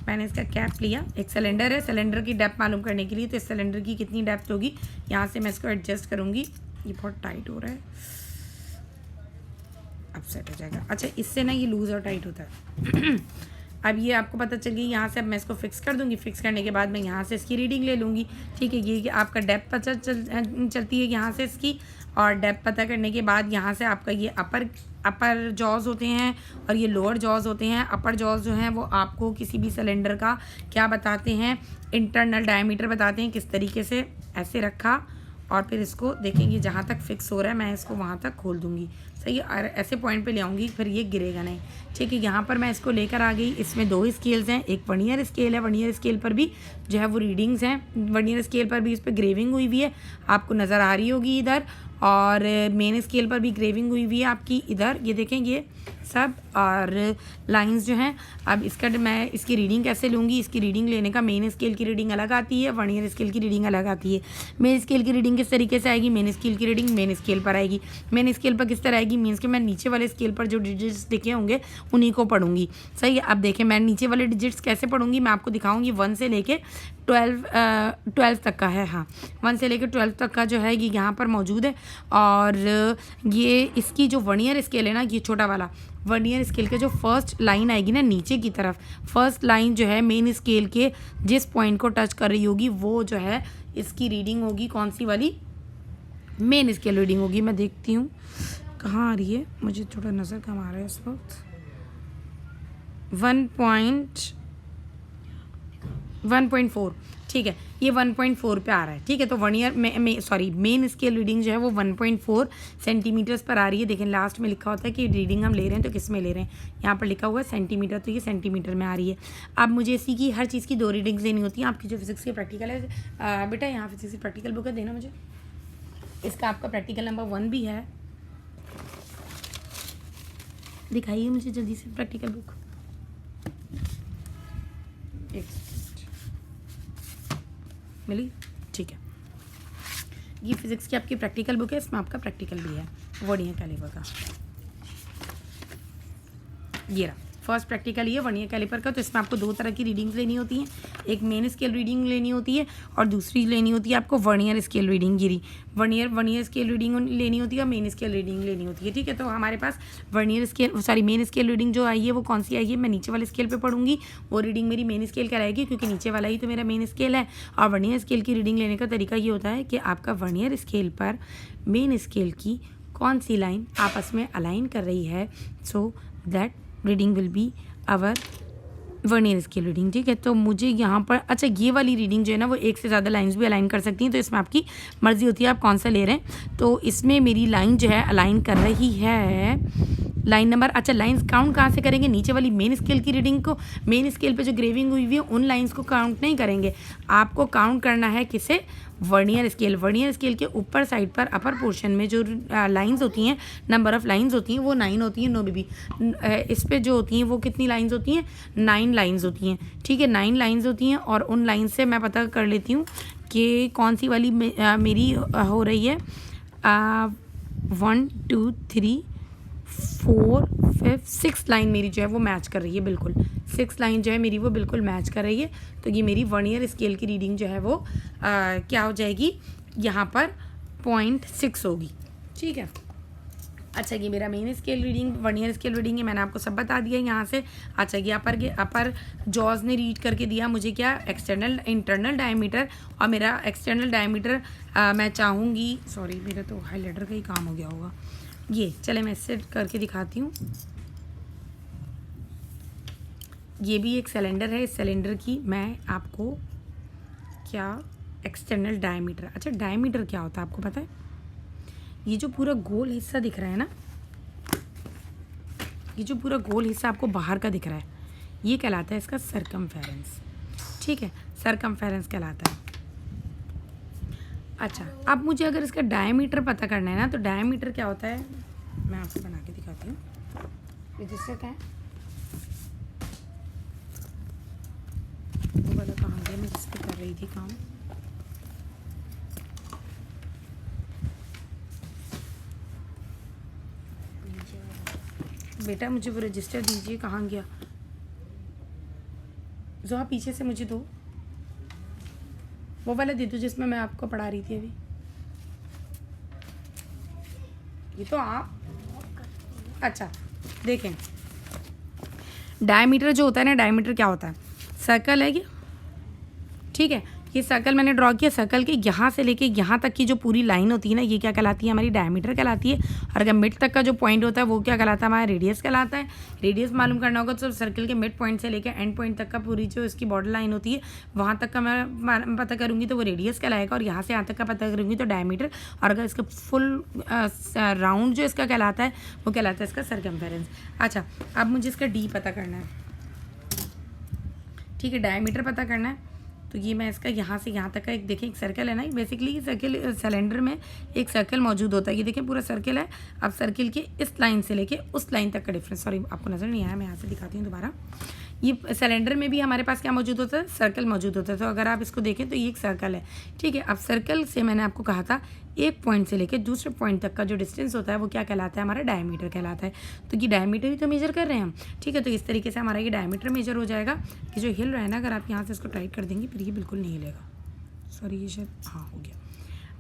मैंने इसका कैप लिया, एक सिलेंडर है, सिलेंडर की डेप्थ मालूम करने के लिए, तो इस सिलेंडर की कितनी डेप्थ होगी, यहाँ से मैं इसको एडजस्ट करूँगी। ये बहुत टाइट हो रहा है, अब सेट हो जाएगा। अच्छा, इससे ना ये लूज़ और टाइट होता है। अब ये आपको पता चल गई। यहाँ से अब मैं इसको फिक्स कर दूँगी। फिक्स करने के बाद मैं यहाँ से इसकी रीडिंग ले लूँगी, ठीक है। ये आपका डेप्थ पता चलती है यहाँ से इसकी, और डेप्थ पता करने के बाद यहाँ से आपका ये अपर जॉज होते हैं और ये लोअर जॉज होते हैं। अपर जॉज जो हैं वो आपको किसी भी सिलेंडर का क्या बताते हैं, इंटरनल डायमीटर बताते हैं। किस तरीके से ऐसे रखा और फिर इसको देखेंगे जहाँ तक फिक्स हो रहा है मैं इसको वहाँ तक खोल दूँगी, सही है। और ऐसे पॉइंट पे ले आऊँगी, फिर ये गिरेगा नहीं, ठीक है। यहाँ पर मैं इसको लेकर आ गई। इसमें 2 स्केल्स हैं, एक वर्नियर स्केल है। वर्नियर स्केल पर भी जो है वो रीडिंग्स हैं। वर्नियर स्केल पर भी इस पर ग्रेविंग हुई हुई है, आपको नज़र आ रही होगी इधर। और मेन स्केल पर भी ग्रेविंग हुई हुई है आपकी इधर, ये देखें ये सब और लाइंस जो हैं। अब इसका मैं इसकी रीडिंग कैसे लूँगी, इसकी रीडिंग लेने का मेन स्केल की रीडिंग अलग आती है, वर्नियर स्केल की रीडिंग अलग आती है। मेन स्केल की रीडिंग किस तरीके से आएगी, मेन स्केल की रीडिंग मेन स्केल पर आएगी। मेन स्केल पर किस तरह आएगी, मीन्स कि मैं नीचे वाले स्केल पर जो डिजिट्स दिखे होंगे उन्हीं को पढ़ूंगी, सही है। अब देखें मैं नीचे वाले डिजिट्स कैसे पढ़ूंगी, मैं आपको दिखाऊंगी। 1 से लेके 12 तक का है, हाँ 1 से लेकर 12 तक का जो है ये यहाँ पर मौजूद है। और ये इसकी जो वर्नियर स्केल है ना, ये छोटा वाला वर्नियर स्केल के जो फर्स्ट लाइन आएगी ना नीचे की तरफ, फर्स्ट लाइन जो है मेन स्केल के जिस पॉइंट को टच कर रही होगी वो जो है इसकी रीडिंग होगी। कौन सी वाली, मेन स्केल रीडिंग होगी। मैं देखती हूँ कहाँ आ रही है, मुझे थोड़ा नज़र कम आ रहा है इस वक्त। 1.4, ठीक है, ये 1.4 पे आ रहा है, ठीक है। तो वर्नियर मेन स्केल रीडिंग जो है वो 1.4 सेंटीमीटर्स पर आ रही है। देखें लास्ट में लिखा होता है कि रीडिंग हम ले रहे हैं तो किस में ले रहे हैं, यहाँ पर लिखा हुआ है सेंटीमीटर, तो ये सेंटीमीटर में आ रही है। अब मुझे इसी की हर चीज़ की 2 रीडिंग्स लेनी होती हैं। आपकी जो फिजिक्स की प्रैक्टिकल है बेटा, यहाँ फिजिक्स की प्रैक्टिकल बुक है, देना मुझे। इसका आपका प्रैक्टिकल नंबर 1 भी है, दिखाइए मुझे जल्दी से प्रैक्टिकल बुक। मिली, ठीक है। ये फिजिक्स की आपकी प्रैक्टिकल बुक है, इसमें आपका प्रैक्टिकल भी है वर्नियर कैलिपर का। ये रहा फर्स्ट प्रैक्टिकल ये वर्नियर कैलिपर का। तो इसमें आपको 2 तरह की रीडिंग्स लेनी होती हैं, एक मेन स्केल रीडिंग लेनी होती है और दूसरी लेनी होती है आपको वर्नियर स्केल रीडिंग। गिरी वर्नियर स्केल रीडिंग लेनी होती है और मेन स्केल रीडिंग लेनी होती है, ठीक है। तो हमारे पास मेन स्केल रीडिंग जो आई है वो कौन सी आई है, मैं नीचे वाले स्केल पे पढ़ूंगी, वो रीडिंग मेरी मेन स्केल का रहेगी क्योंकि नीचे वाला ही तो मेरा मेन स्केल है। और वर्नियर स्केल की रीडिंग लेने का तरीका ये होता है कि आपका वर्नियर स्केल पर मेन स्केल की कौन सी लाइन आपस में अलाइन कर रही है, so that reading will be our vernier scale reading, ठीक है। तो मुझे यहाँ पर अच्छा ये वाली रीडिंग जो है ना वो 1 से ज़्यादा लाइंस भी अलाइन कर सकती हैं, तो इसमें आपकी मर्ज़ी होती है आप कौन सा ले रहे हैं। तो इसमें मेरी लाइन जो है अलाइन कर रही है लाइन नंबर, अच्छा लाइंस काउंट कहाँ से करेंगे, नीचे वाली मेन स्केल की रीडिंग को, मेन स्केल पे जो ग्रेविंग हुई हुई है उन लाइंस को काउंट नहीं करेंगे, आपको काउंट करना है किसे, वर्नियर स्केल। वर्नियर स्केल के ऊपर साइड पर अपर पोर्शन में जो लाइंस होती हैं, नंबर ऑफ लाइंस होती हैं वो 9 होती हैं। नो बेबी, इस पे जो होती हैं वो कितनी लाइंस होती हैं, 9 लाइंस होती हैं, ठीक है, 9 लाइंस होती हैं। और उन लाइंस से मैं पता कर लेती हूँ कि कौन सी वाली मेरी हो रही है, 1 2 3 4 5 6 लाइन मेरी जो है वो मैच कर रही है, बिल्कुल 6 लाइन जो है मेरी वो बिल्कुल मैच कर रही है। तो ये मेरी वर्नियर स्केल की रीडिंग जो है वो क्या हो जाएगी, यहाँ पर 0.6 होगी, ठीक है। अच्छा, ये मेरा main scale reading, vernier scale reading है, मैंने आपको सब बता दिया यहाँ से। अच्छा, ये अपर जॉज ने रीड करके दिया मुझे क्या, एक्सटर्नल इंटरनल डायमीटर, और मेरा एक्सटर्नल डायमीटर मैं चाहूँगी, सॉरी मेरा तो हाईलाइटर का ही काम हो गया होगा, ये चले मैं इससे करके दिखाती हूँ। ये भी एक सिलेंडर है, इस सिलेंडर की मैं आपको क्या, एक्सटर्नल डायमीटर, अच्छा डायमीटर क्या होता है आपको पता है, ये जो पूरा गोल हिस्सा दिख रहा है ना, ये जो पूरा गोल हिस्सा आपको बाहर का दिख रहा है, ये कहलाता है इसका सरकमफेरेंस, ठीक है, सरकमफेरेंस कहलाता है। अच्छा, अब मुझे अगर इसका डायमीटर पता करना है ना, तो डायमीटर क्या होता है मैं आपको बना के दिखाती हूँ। रजिस्टर क्या है, वो वाला कहाँ गया, मैं जिस पे कर रही थी काम, बेटा मुझे वो रजिस्टर दीजिए, कहाँ गया, जो आप पीछे से मुझे दो, वो वाला दे दो जिसमें मैं आपको पढ़ा रही थी अभी। ये तो आप, अच्छा देखें, डायमीटर जो होता है ना, डायमीटर क्या होता है, सर्कल है ये, ठीक है, ये सर्कल मैंने ड्रॉ किया, सर्कल के यहाँ से लेके यहाँ तक की जो पूरी लाइन होती है ना, ये क्या कहलाती है, हमारी डायमीटर कहलाती है। और अगर मिड तक का जो पॉइंट होता है वो क्या कहलाता है, हमारा रेडियस कहलाता है। रेडियस मालूम करना होगा तो सर्कल के मिड पॉइंट से लेकर एंड पॉइंट तक का पूरी जो इसकी बॉर्डर लाइन होती है वहाँ तक का मैं पता करूँगी तो वो रेडियस कहलाएगा, और यहाँ से यहाँ तक का पता करूँगी तो डायमीटर। और अगर इसका फुल राउंड जो इसका कहलाता है वो कहलाता है इसका सरकमफेरेंस। अच्छा, अब मुझे इसका डी पता करना है, ठीक है, डायमीटर पता करना है। तो ये मैं इसका यहाँ से यहाँ तक का एक देखें, एक सर्कल है ना, बेसिकली ये सर्कल सिलेंडर में एक सर्कल मौजूद होता है, ये देखें पूरा सर्कल है। अब सर्कल के इस लाइन से लेके उस लाइन तक का डिफरेंस, सॉरी आपको नज़र नहीं आया, मैं यहाँ से दिखाती हूँ दोबारा। ये सिलेंडर में भी हमारे पास क्या मौजूद होता है, सर्कल मौजूद होता है। तो अगर आप इसको देखें तो ये एक सर्कल है, ठीक है। अब सर्कल से मैंने आपको कहा था एक पॉइंट से लेकर दूसरे पॉइंट तक का जो डिस्टेंस होता है वो क्या कहलाता है, हमारा डायमीटर कहलाता है। तो ये डायमीटर ही तो मेजर कर रहे हैं हम, ठीक है। तो इस तरीके से हमारा ये डायमीटर मेजर हो जाएगा। कि जो हिल रहा है ना, अगर आप यहाँ से इसको टाइट कर देंगे फिर ये बिल्कुल नहीं हिलेगा, सॉरी ये शायद हाँ हो गया।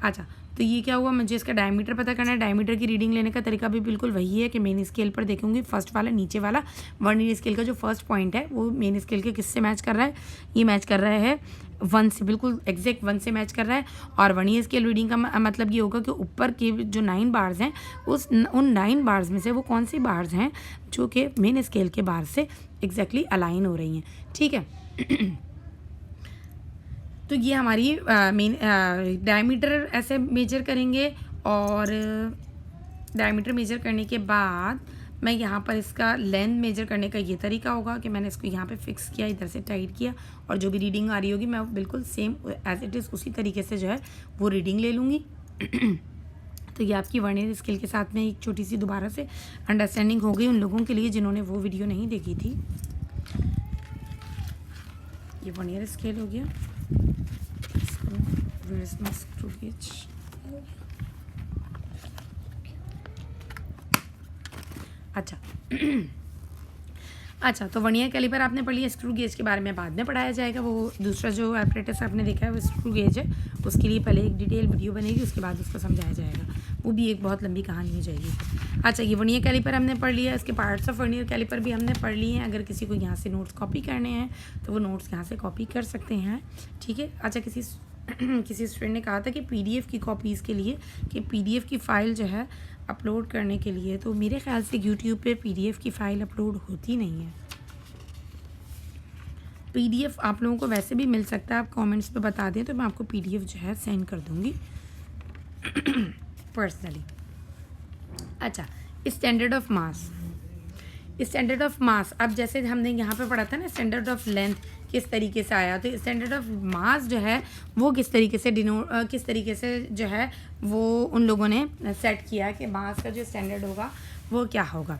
अच्छा, तो ये क्या हुआ, मुझे इसका डायमीटर पता करना है। डायमीटर की रीडिंग लेने का तरीका भी बिल्कुल वही है कि मेन स्केल पर देखूंगी फर्स्ट वाला, नीचे वाला वर्नियर स्केल का जो फर्स्ट पॉइंट है वो मेन स्केल के किससे मैच कर रहा है, ये मैच कर रहा है 1 से, बिल्कुल एग्जैक्ट 1 से मैच कर रहा है। और वर्नियर स्केल रीडिंग का मतलब ये होगा कि ऊपर के जो 9 बार्स हैं उन 9 बार्स में से वो कौन सी बार्स हैं जो कि मेन स्केल के बार से एग्जैक्टली अलाइन हो रही हैं, ठीक है। तो ये हमारी मेन डायमीटर ऐसे मेजर करेंगे। और डायमीटर मेजर करने के बाद मैं यहाँ पर इसका लेंथ मेजर करने का ये तरीका होगा कि मैंने इसको यहाँ पे फिक्स किया, इधर से टाइट किया, और जो भी रीडिंग आ रही होगी मैं बिल्कुल सेम एज इट इज़ उसी तरीके से जो है वो रीडिंग ले लूँगी। तो ये आपकी वर्नियर स्केल के साथ में एक छोटी सी दोबारा से अंडरस्टैंडिंग हो गई उन लोगों के लिए जिन्होंने वो वीडियो नहीं देखी थी। ये वर्नियर स्केल हो गया। Where is my screw gauge? अच्छा अच्छा, तो वर्नियर कैलिपर आपने पढ़ लिया। स्क्रू गेज के बारे में बाद में पढ़ाया जाएगा। वो दूसरा जो एपरेटस आपने देखा है वो स्क्रू गेज है, उसके लिए पहले एक डिटेल वीडियो बनेगी, उसके बाद उसको समझाया जाएगा। वो भी एक बहुत लंबी कहानी हो जाएगी। अच्छा, ये वर्नियर कैलिपर हमने पढ़ लिया। इसके पार्ट्स ऑफ वर्नियर कैलिपर भी हमने पढ़ लिए हैं। अगर किसी को यहाँ से नोट्स कॉपी करने हैं तो वो नोट्स यहाँ से कॉपी कर सकते हैं, ठीक है। अच्छा, किसी स्टूडेंट ने कहा था कि पीडीएफ की कॉपीज़ के लिए, कि पीडीएफ की फ़ाइल जो है अपलोड करने के लिए, तो मेरे ख्याल से यूट्यूब पे पीडीएफ की फ़ाइल अपलोड होती नहीं है। पीडीएफ आप लोगों को वैसे भी मिल सकता है, आप कमेंट्स पे बता दें तो मैं आपको पीडीएफ जो है सेंड कर दूँगी पर्सनली। अच्छा, standard of mass, standard of mass, अब जैसे हमने यहाँ पे पढ़ा था ना स्टैंडर्ड ऑफ लेंथ किस तरीके से आया, तो स्टैंडर्ड ऑफ मास जो है वो किस तरीके से किस तरीके से जो है वो उन लोगों ने सेट किया कि मास का जो स्टैंडर्ड होगा वो क्या होगा।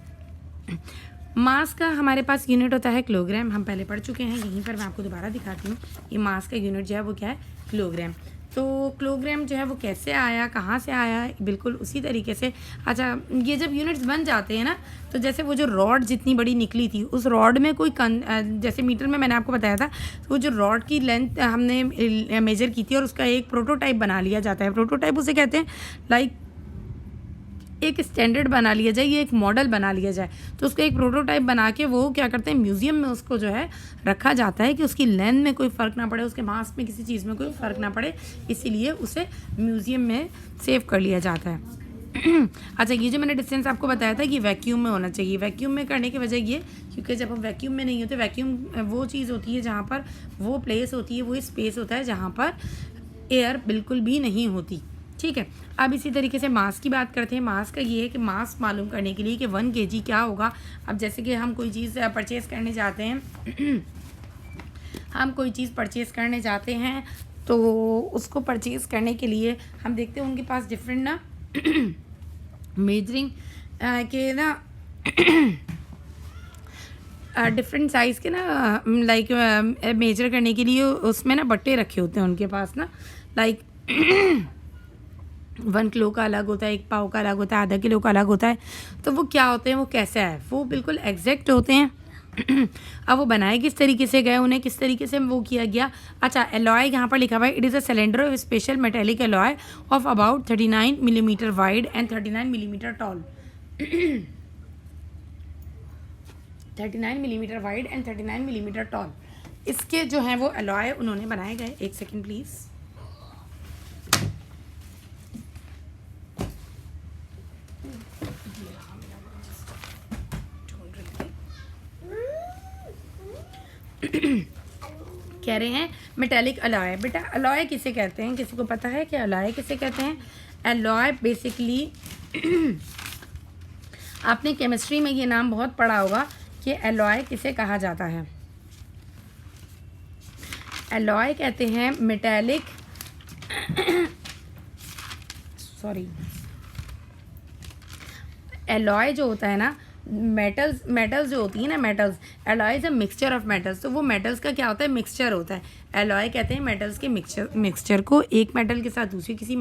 मास का हमारे पास यूनिट होता है किलोग्राम, हम पहले पढ़ चुके हैं, यहीं पर मैं आपको दोबारा दिखाती हूँ। ये मास का यूनिट जो है वो क्या है, किलोग्राम। तो किलोग्राम जो है वो कैसे आया, कहाँ से आया, बिल्कुल उसी तरीके से। अच्छा, ये जब यूनिट्स बन जाते हैं ना, तो जैसे वो जो रॉड जितनी बड़ी निकली थी उस रॉड में कोई जैसे मीटर में मैंने आपको बताया था, तो वो जो रॉड की लेंथ हमने मेजर की थी और उसका एक प्रोटोटाइप बना लिया जाता है। प्रोटोटाइप उसे कहते हैं, लाइक एक स्टैंडर्ड बना लिया जाए, ये एक मॉडल बना लिया जाए, तो उसका एक प्रोटोटाइप बना के वो क्या करते हैं, म्यूज़ियम में उसको जो है रखा जाता है कि उसकी लेंथ में कोई फ़र्क ना पड़े, उसके मास में किसी चीज़ में कोई फ़र्क ना पड़े, इसीलिए उसे म्यूज़ियम में सेव कर लिया जाता है। अच्छा, ये जो मैंने डिस्टेंस आपको बताया था कि वैक्यूम में होना चाहिए, वैक्यूम में करने की वजह ये, क्योंकि जब हम वैक्यूम में नहीं होते, वैक्यूम वो चीज़ होती है जहाँ पर वो प्लेस होती है, वो स्पेस होता है जहाँ पर एयर बिल्कुल भी नहीं होती। ठीक है, अब इसी तरीके से मास की बात करते हैं। मास का ये है कि मास मालूम करने के लिए कि 1 kg क्या होगा। अब जैसे कि हम कोई चीज़ परचेज़ करने जाते हैं हम कोई चीज़ परचेज़ करने जाते हैं, तो उसको परचेज़ करने के लिए हम देखते हैं उनके पास डिफरेंट ना मेजरिंग के ना डिफरेंट साइज़ के ना लाइक मेजर करने के लिए उसमें ना बट्टे रखे होते हैं उनके पास ना, लाइक 1 किलो का अलग होता है, 1 पाव का अलग होता है, आधा किलो का अलग होता है। तो वो क्या होते हैं, वो कैसे है, वो बिल्कुल एग्जैक्ट होते हैं। अब वो बनाए किस तरीके से गए, उन्हें किस तरीके से वो किया गया। अच्छा, एलॉय यहाँ पर लिखा हुआ है, it is a cylinder of special metallic alloy of about 39 millimetre wide and 39 millimetre tall. 39 millimetre wide and 39 millimetre tall, इसके जो हैं वो एलॉय उन्होंने बनाए गए। एक सेकेंड प्लीज़। कह रहे हैं मेटेलिक अलॉय। बेटा अलॉय किसे कहते हैं, किसी को पता है कि अलॉय किसे कहते हैं? अलॉय बेसिकली आपने केमिस्ट्री में ये नाम बहुत पढ़ा होगा कि अलॉय किसे कहा जाता है। अलॉय कहते हैं मेटेलिक अलॉय जो होता है ना, मेटल्स जो होती है ना, metals, alloy is a mixture of metals. तो वो मेटल्स का क्या होता है, मिक्सचर होता है। एलॉय कहते हैं मेटल्स के मिक्सचर को, एक मेटल के साथ दूसरी किसी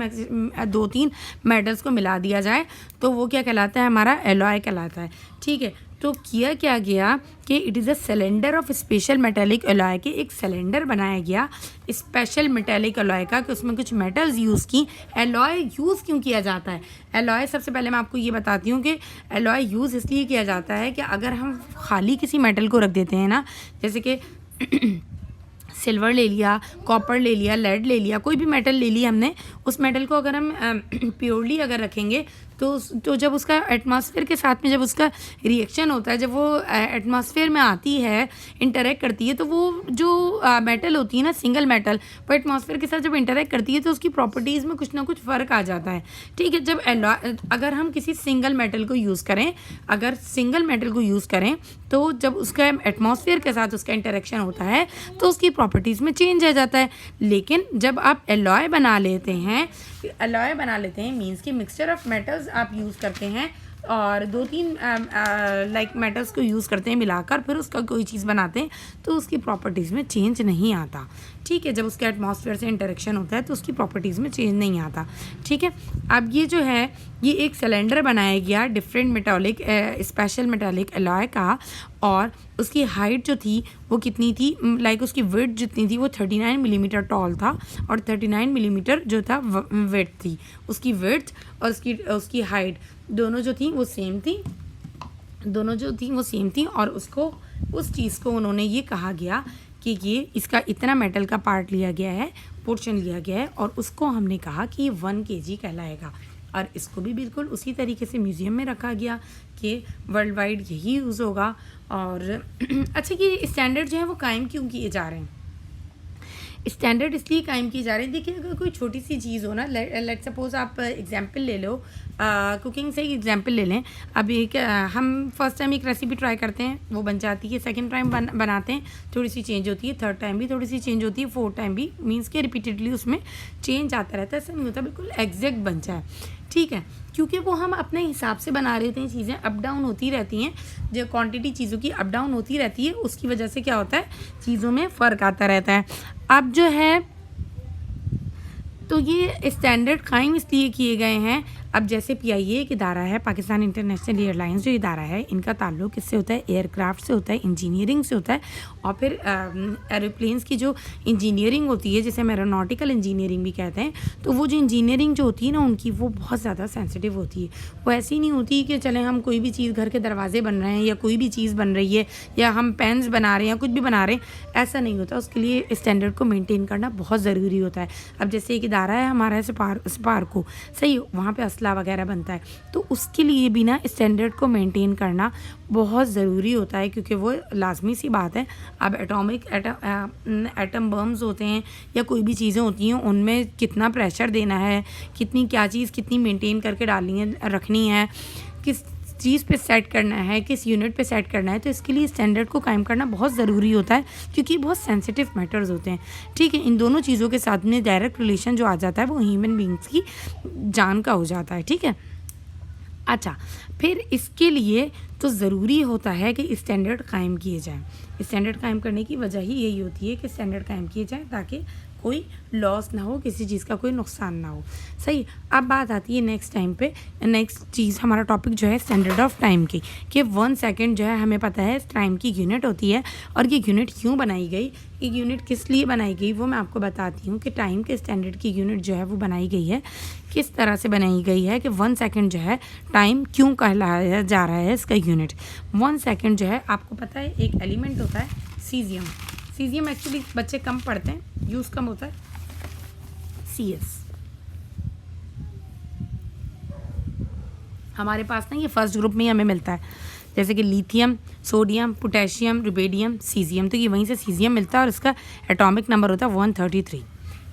2-3 मेटल्स को मिला दिया जाए तो वो क्या कहलाता है, हमारा एलॉय कहलाता है। ठीक है, तो किया क्या गया कि it is a cylinder of special metallic alloy, के एक सिलेंडर बनाया गया स्पेशल मेटेलिक अलॉय का, कि उसमें कुछ मेटल्स यूज़ की। एलॉय यूज़ क्यों किया जाता है? एलॉय सबसे पहले मैं आपको ये बताती हूँ कि एलॉय यूज़ इसलिए किया जाता है कि अगर हम खाली किसी मेटल को रख देते हैं ना, जैसे कि सिल्वर ले लिया, कॉपर ले लिया, लेड ले लिया, कोई भी मेटल ले लिया हमने, उस मेटल को अगर हम प्योरली अगर रखेंगे तो जब उसका एटमॉस्फेयर के साथ में जब उसका रिएक्शन होता है, जब वो एटमॉस्फेयर में आती है, इंटरेक्ट करती है, तो वो जो मेटल होती है ना, सिंगल मेटल, वो एटमॉस्फेयर के साथ जब इंटरेक्ट करती है तो उसकी प्रॉपर्टीज़ में कुछ ना कुछ फ़र्क आ जाता है। ठीक है, जब अगर हम किसी सिंगल मेटल को यूज़ करें, तो जब उसका एटमॉस्फेयर के साथ उसका इंटरेक्शन होता है तो उसकी प्रॉपर्टीज़ में चेंज आ जाता है। लेकिन जब आप एलॉय बना लेते हैं मीन्स कि मिक्सचर ऑफ मेटल्स आप यूज़ करते हैं और 2-3 लाइक मेटल्स को यूज़ करते हैं मिलाकर, फिर उसका कोई चीज़ बनाते हैं, तो उसकी प्रॉपर्टीज़ में चेंज नहीं आता। ठीक है, जब उसके एटमॉस्फेयर से इंटरेक्शन होता है तो उसकी प्रॉपर्टीज़ में चेंज नहीं आता। ठीक है, अब ये जो है ये एक सिलेंडर बनाया गया different metallic special metallic alloy का, और उसकी हाइट जो थी वो कितनी थी, लाइक उसकी विड्थ जितनी थी वो 39 मिलीमीटर टॉल था, और 39 मिलीमीटर जो था विड्थ थी। उसकी विड्थ और उसकी हाइट दोनों जो थी वो सेम थी, और उसको उस चीज़ को उन्होंने ये कहा गया कि ये इसका इतना मेटल का पार्ट लिया गया है, पोर्शन लिया गया है, और उसको हमने कहा कि ये 1 kg कहलाएगा। और इसको भी बिल्कुल उसी तरीके से म्यूज़ियम में रखा गया कि वर्ल्ड वाइड यही यूज़ होगा। और अच्छा, ये स्टैंडर्ड जो है वो कायम क्यों किए जा रहे हैं? स्टैंडर्ड इसलिए कायम की जा रही है। देखिए अगर कोई छोटी सी चीज़ हो ना, लेट सपोज आप एग्जांपल ले लो, कुकिंग से ही एग्जांपल ले लें। अब एक हम फर्स्ट टाइम एक रेसिपी ट्राई करते हैं, वो बन जाती है, सेकंड टाइम बनाते हैं थोड़ी सी चेंज होती है, थर्ड टाइम भी थोड़ी सी चेंज होती है, फोर्थ टाइम भी, मीन्स के रिपीटेडली उसमें चेंज आता रहता है। ऐसा नहीं होता बिल्कुल एग्जैक्ट बन जाए, ठीक है, क्योंकि वो हम अपने हिसाब से बना रहे होते हैं। चीज़ें अप डाउन होती रहती हैं, जो क्वांटिटी चीज़ों की अप डाउन होती रहती है, उसकी वजह से क्या होता है, चीज़ों में फ़र्क आता रहता है। अब जो है तो ये स्टैंडर्ड कायम इसलिए किए गए हैं। अब जैसे PIA एक इदारा है, पाकिस्तान इंटरनेशनल एयरलाइंस जो इदारा है, इनका ताल्लुक किससे होता है, एयरक्राफ्ट से होता है, इंजीनियरिंग से होता है। और फिर एरोप्लेन्स की जो इंजीनियरिंग होती है, जिसे हम एरोनॉटिकल इंजीनियरिंग भी कहते हैं, तो वो जो इंजीनियरिंग जो होती है ना उनकी, वो बहुत ज़्यादा सेंसिटिव होती है। वो ऐसी नहीं होती कि चलें हम कोई भी चीज़, घर के दरवाजे बन रहे हैं या कोई भी चीज़ बन रही है या हम पेन्स बना रहे हैं या कुछ भी बना रहे हैं, ऐसा नहीं होता। उसके लिए स्टैंडर्ड को मेनटेन करना बहुत ज़रूरी होता है। अब जैसे एक इदारा है हमारा स्पार्को, सही, वहाँ पे असला वगैरह बनता है, तो उसके लिए भी ना स्टैंडर्ड को मेंटेन करना बहुत ज़रूरी होता है, क्योंकि वो लाजमी सी बात है। अब एटम बम्स होते हैं या कोई भी चीज़ें होती हैं, उनमें कितना प्रेशर देना है, कितनी क्या चीज़ कितनी मेंटेन करके डालनी है, रखनी है, किस चीज़ पे सेट करना है, किस यूनिट पे सेट करना है, तो इसके लिए स्टैंडर्ड को कायम करना बहुत ज़रूरी होता है, क्योंकि बहुत सेंसिटिव मैटर्स होते हैं, ठीक है। इन दोनों चीज़ों के साथ में डायरेक्ट रिलेशन जो आ जाता है वो ह्यूमन बींग्स की जान का हो जाता है, ठीक है। अच्छा, फिर इसके लिए तो ज़रूरी होता है कि स्टैंडर्ड कायम किए जाएँ। स्टैंडर्ड कायम करने की वजह ही यही होती है कि स्टैंडर्ड कायम किए जाएँ ताकि कोई लॉस ना हो, किसी चीज़ का कोई नुकसान ना हो, सही। अब बात आती है नेक्स्ट चीज़, हमारा टॉपिक जो है स्टैंडर्ड ऑफ टाइम की, कि 1 सेकेंड जो है हमें पता है टाइम की यूनिट होती है, और ये यूनिट क्यों बनाई गई, ये यूनिट किस लिए बनाई गई, वो मैं आपको बताती हूँ कि टाइम के स्टैंडर्ड की यूनिट जो है वो बनाई गई है, किस तरह से बनाई गई है, कि 1 सेकेंड जो है टाइम क्यों कहलाया जा रहा है इसका यूनिट। 1 सेकेंड जो है, आपको पता है एक एलिमेंट होता है सीजियम। सीजियम एक्चुअली बच्चे कम पढ़ते हैं, यूज़ कम होता है, CS। हमारे पास ना ये फर्स्ट ग्रुप में ही हमें मिलता है, जैसे कि lithium, sodium, potassium, rubidium, caesium, तो ये वहीं से सीजियम मिलता है और इसका एटॉमिक नंबर होता है 133,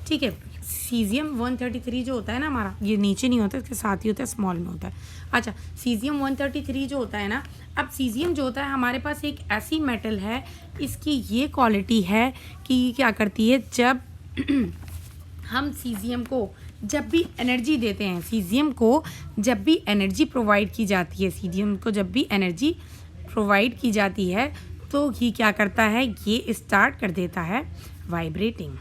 ठीक है। सीजियम 133 जो होता है ना हमारा, ये नीचे नहीं होता, इसके साथ ही होता है, स्मॉल में होता है। अच्छा, सीजियम 133 जो होता है ना, अब सीजियम जो होता है हमारे पास एक ऐसी मेटल है, इसकी ये क्वालिटी है कि क्या करती है, जब हम सीजियम को जब भी एनर्जी देते हैं, सीजियम को जब भी एनर्जी प्रोवाइड की जाती है, सीजियम को जब भी एनर्जी प्रोवाइड की जाती है, तो ये क्या करता है, ये स्टार्ट कर देता है वाइब्रेटिंग।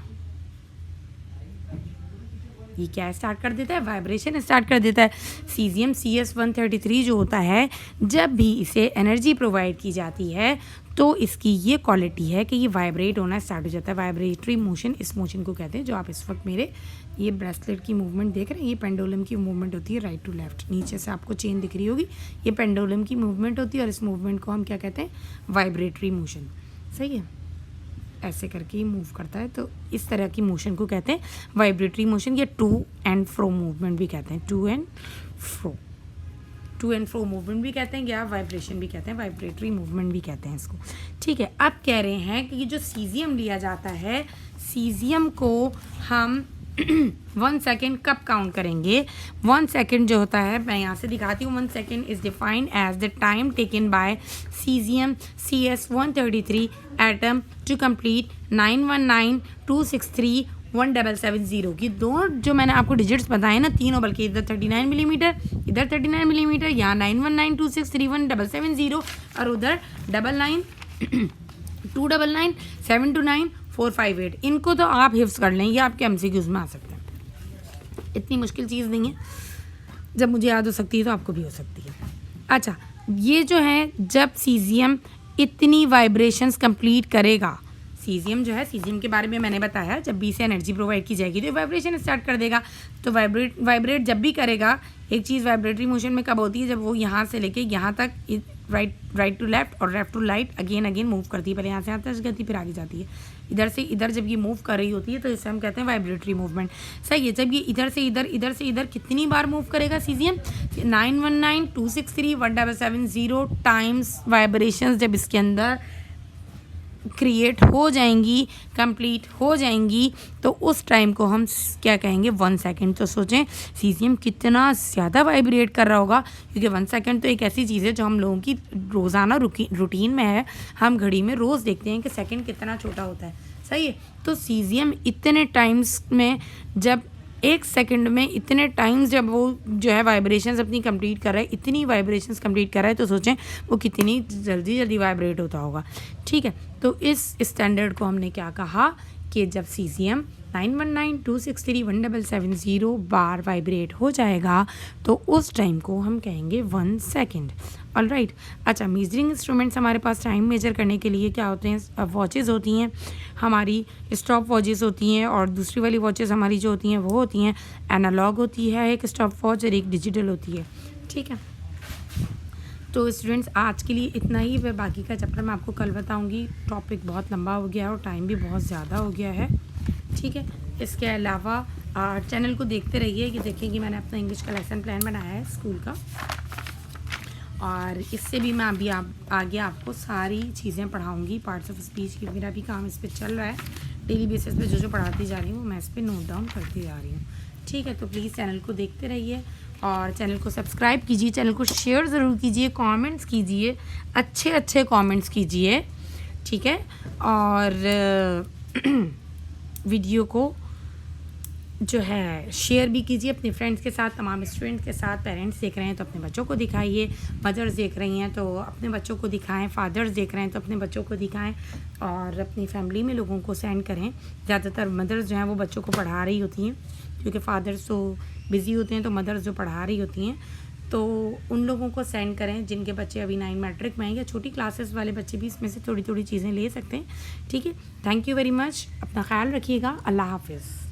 ये क्या स्टार्ट कर देता है, वाइब्रेशन स्टार्ट कर देता है। सीजियम CS133 जो होता है, जब भी इसे एनर्जी प्रोवाइड की जाती है तो इसकी ये क्वालिटी है कि ये वाइब्रेट होना स्टार्ट हो जाता है, वाइब्रेटरी मोशन, इस मोशन को कहते हैं। जो आप इस वक्त मेरे ये ब्रेसलेट की मूवमेंट देख रहे हैं, ये पेंडुलम की मूवमेंट होती है राइट टू लेफ्ट, नीचे से आपको चेन दिख रही होगी, ये पेंडुलम की मूवमेंट होती है और इस मूवमेंट को हम क्या कहते हैं, वाइब्रेटरी मोशन, सही है। ऐसे करके ही मूव करता है, तो इस तरह की मोशन को कहते हैं वाइब्रेटरी मोशन, या टू एंड फ्रो मूवमेंट भी कहते हैं, टू एंड फ्रो मूवमेंट भी कहते हैं, या वाइब्रेशन भी कहते हैं, वाइब्रेटरी मूवमेंट भी कहते हैं इसको, ठीक है। अब कह रहे हैं कि ये जो सीजियम लिया जाता है, सीजियम को हम 1 सेकेंड कब काउंट करेंगे। 1 सेकेंड जो होता है, मैं यहाँ से दिखाती हूँ, 1 second is defined as the time taken by caesium CS133 atom to complete 91926317770 की दो जो मैंने आपको डिजिट्स बताए ना, तीनों, बल्कि इधर 39 मिलीमीटर, इधर 39 मिलीमीटर, यहाँ 91926317770 और उधर 99299729458458। इनको तो आप हिफ्ज़ कर लें, ये आपके MCQs में आ सकते हैं, इतनी मुश्किल चीज़ नहीं है, जब मुझे याद हो सकती है तो आपको भी हो सकती है। अच्छा, ये जो है, जब सीजियम इतनी वाइब्रेशंस कंप्लीट करेगा, सीजियम जो है, सीजियम के बारे में मैंने बताया, जब भी इसे एनर्जी प्रोवाइड की जाएगी तो वाइब्रेशन स्टार्ट कर देगा। तो वाइब्रेट जब भी करेगा, एक चीज़ वाइब्रेटरी मोशन में कब होती है, जब वो यहाँ से लेके यहाँ तक राइट टू लेफ्ट और left to right again move करती है, पहले यहाँ से यहाँ तक जाती है, फिर आगे जाती है, इधर से इधर जब ये मूव कर रही होती है तो इसे हम कहते हैं वाइब्रेटरी मूवमेंट, सही है। जब ये इधर से इधर कितनी बार मूव करेगा सीजियम, 91926317770 टाइम्स वाइब्रेशंस जब इसके अंदर क्रिएट हो जाएंगी, कंप्लीट हो जाएंगी, तो उस टाइम को हम क्या कहेंगे 1 सेकेंड। तो सोचें सीज़ियम कितना ज़्यादा वाइब्रेट कर रहा होगा, क्योंकि 1 सेकेंड तो एक ऐसी चीज़ है जो हम लोगों की रोज़ाना रूटीन में है। हम घड़ी में रोज़ देखते हैं कि सेकेंड कितना छोटा होता है, सही है। तो सीज़ियम इतने टाइम्स में, जब 1 सेकंड में इतने टाइम्स जब वो जो है वाइब्रेशंस अपनी कंप्लीट कर रहा है, इतनी वाइब्रेशंस कंप्लीट कर रहा है, तो सोचें वो कितनी जल्दी वाइब्रेट होता होगा, ठीक है। तो इस स्टैंडर्ड को हमने क्या कहा कि जब सीज़ियम 9192631770 बार वाइब्रेट हो जाएगा तो उस टाइम को हम कहेंगे 1 सेकेंड। ऑलराइट। अच्छा, मेजरिंग इंस्ट्रूमेंट्स हमारे पास टाइम मेजर करने के लिए क्या होते हैं? वॉचेस होती हैं हमारी, स्टॉप वॉचेस होती हैं, और दूसरी वाली वॉचेस हमारी जो होती हैं वो होती हैं एनालॉग होती है एक स्टॉप वॉच, और एक डिजिटल होती है, ठीक है। तो स्टूडेंट्स आज के लिए इतना ही, वह बाकी का चैप्टर मैं आपको कल बताऊंगी। टॉपिक बहुत लंबा हो गया है और टाइम भी बहुत ज़्यादा हो गया है, ठीक है। इसके अलावा चैनल को देखते रहिए कि देखिए कि मैंने अपना इंग्लिश का लेसन प्लान बनाया है स्कूल का, और इससे भी मैं अभी आगे आपको सारी चीज़ें पढ़ाऊँगी। पार्ट्स ऑफ स्पीच की मेरा भी काम इस पर चल रहा है, डेली बेसिस पे जो पढ़ाती जा रही हूँ मैं इस पर नोट डाउन करती जा रही हूँ, ठीक है। तो प्लीज़ चैनल को देखते रहिए और चैनल को सब्सक्राइब कीजिए, चैनल को शेयर ज़रूर कीजिए, कमेंट्स कीजिए, अच्छे कमेंट्स कीजिए, ठीक है। और वीडियो को जो है शेयर भी कीजिए अपने फ्रेंड्स के साथ, तमाम स्टूडेंट्स के साथ। पेरेंट्स देख रहे हैं तो अपने बच्चों को दिखाइए, मदर्स देख रही हैं तो अपने बच्चों को दिखाएं, फादर्स देख रहे हैं तो अपने बच्चों को दिखाएं, और अपनी फैमिली में लोगों को सेंड करें। ज़्यादातर मदर्स जो हैं वो बच्चों को पढ़ा रही होती हैं, क्योंकि फादर्स तो बिज़ी होते हैं, तो मदर्स जो पढ़ा रही होती हैं तो उन लोगों को सेंड करें जिनके बच्चे अभी 9 मैट्रिक में हैं, या छोटी क्लासेस वाले बच्चे भी इसमें से थोड़ी चीज़ें ले सकते हैं, ठीक है। थैंक यू वेरी मच, अपना ख्याल रखिएगा, अल्लाह हाफिज़।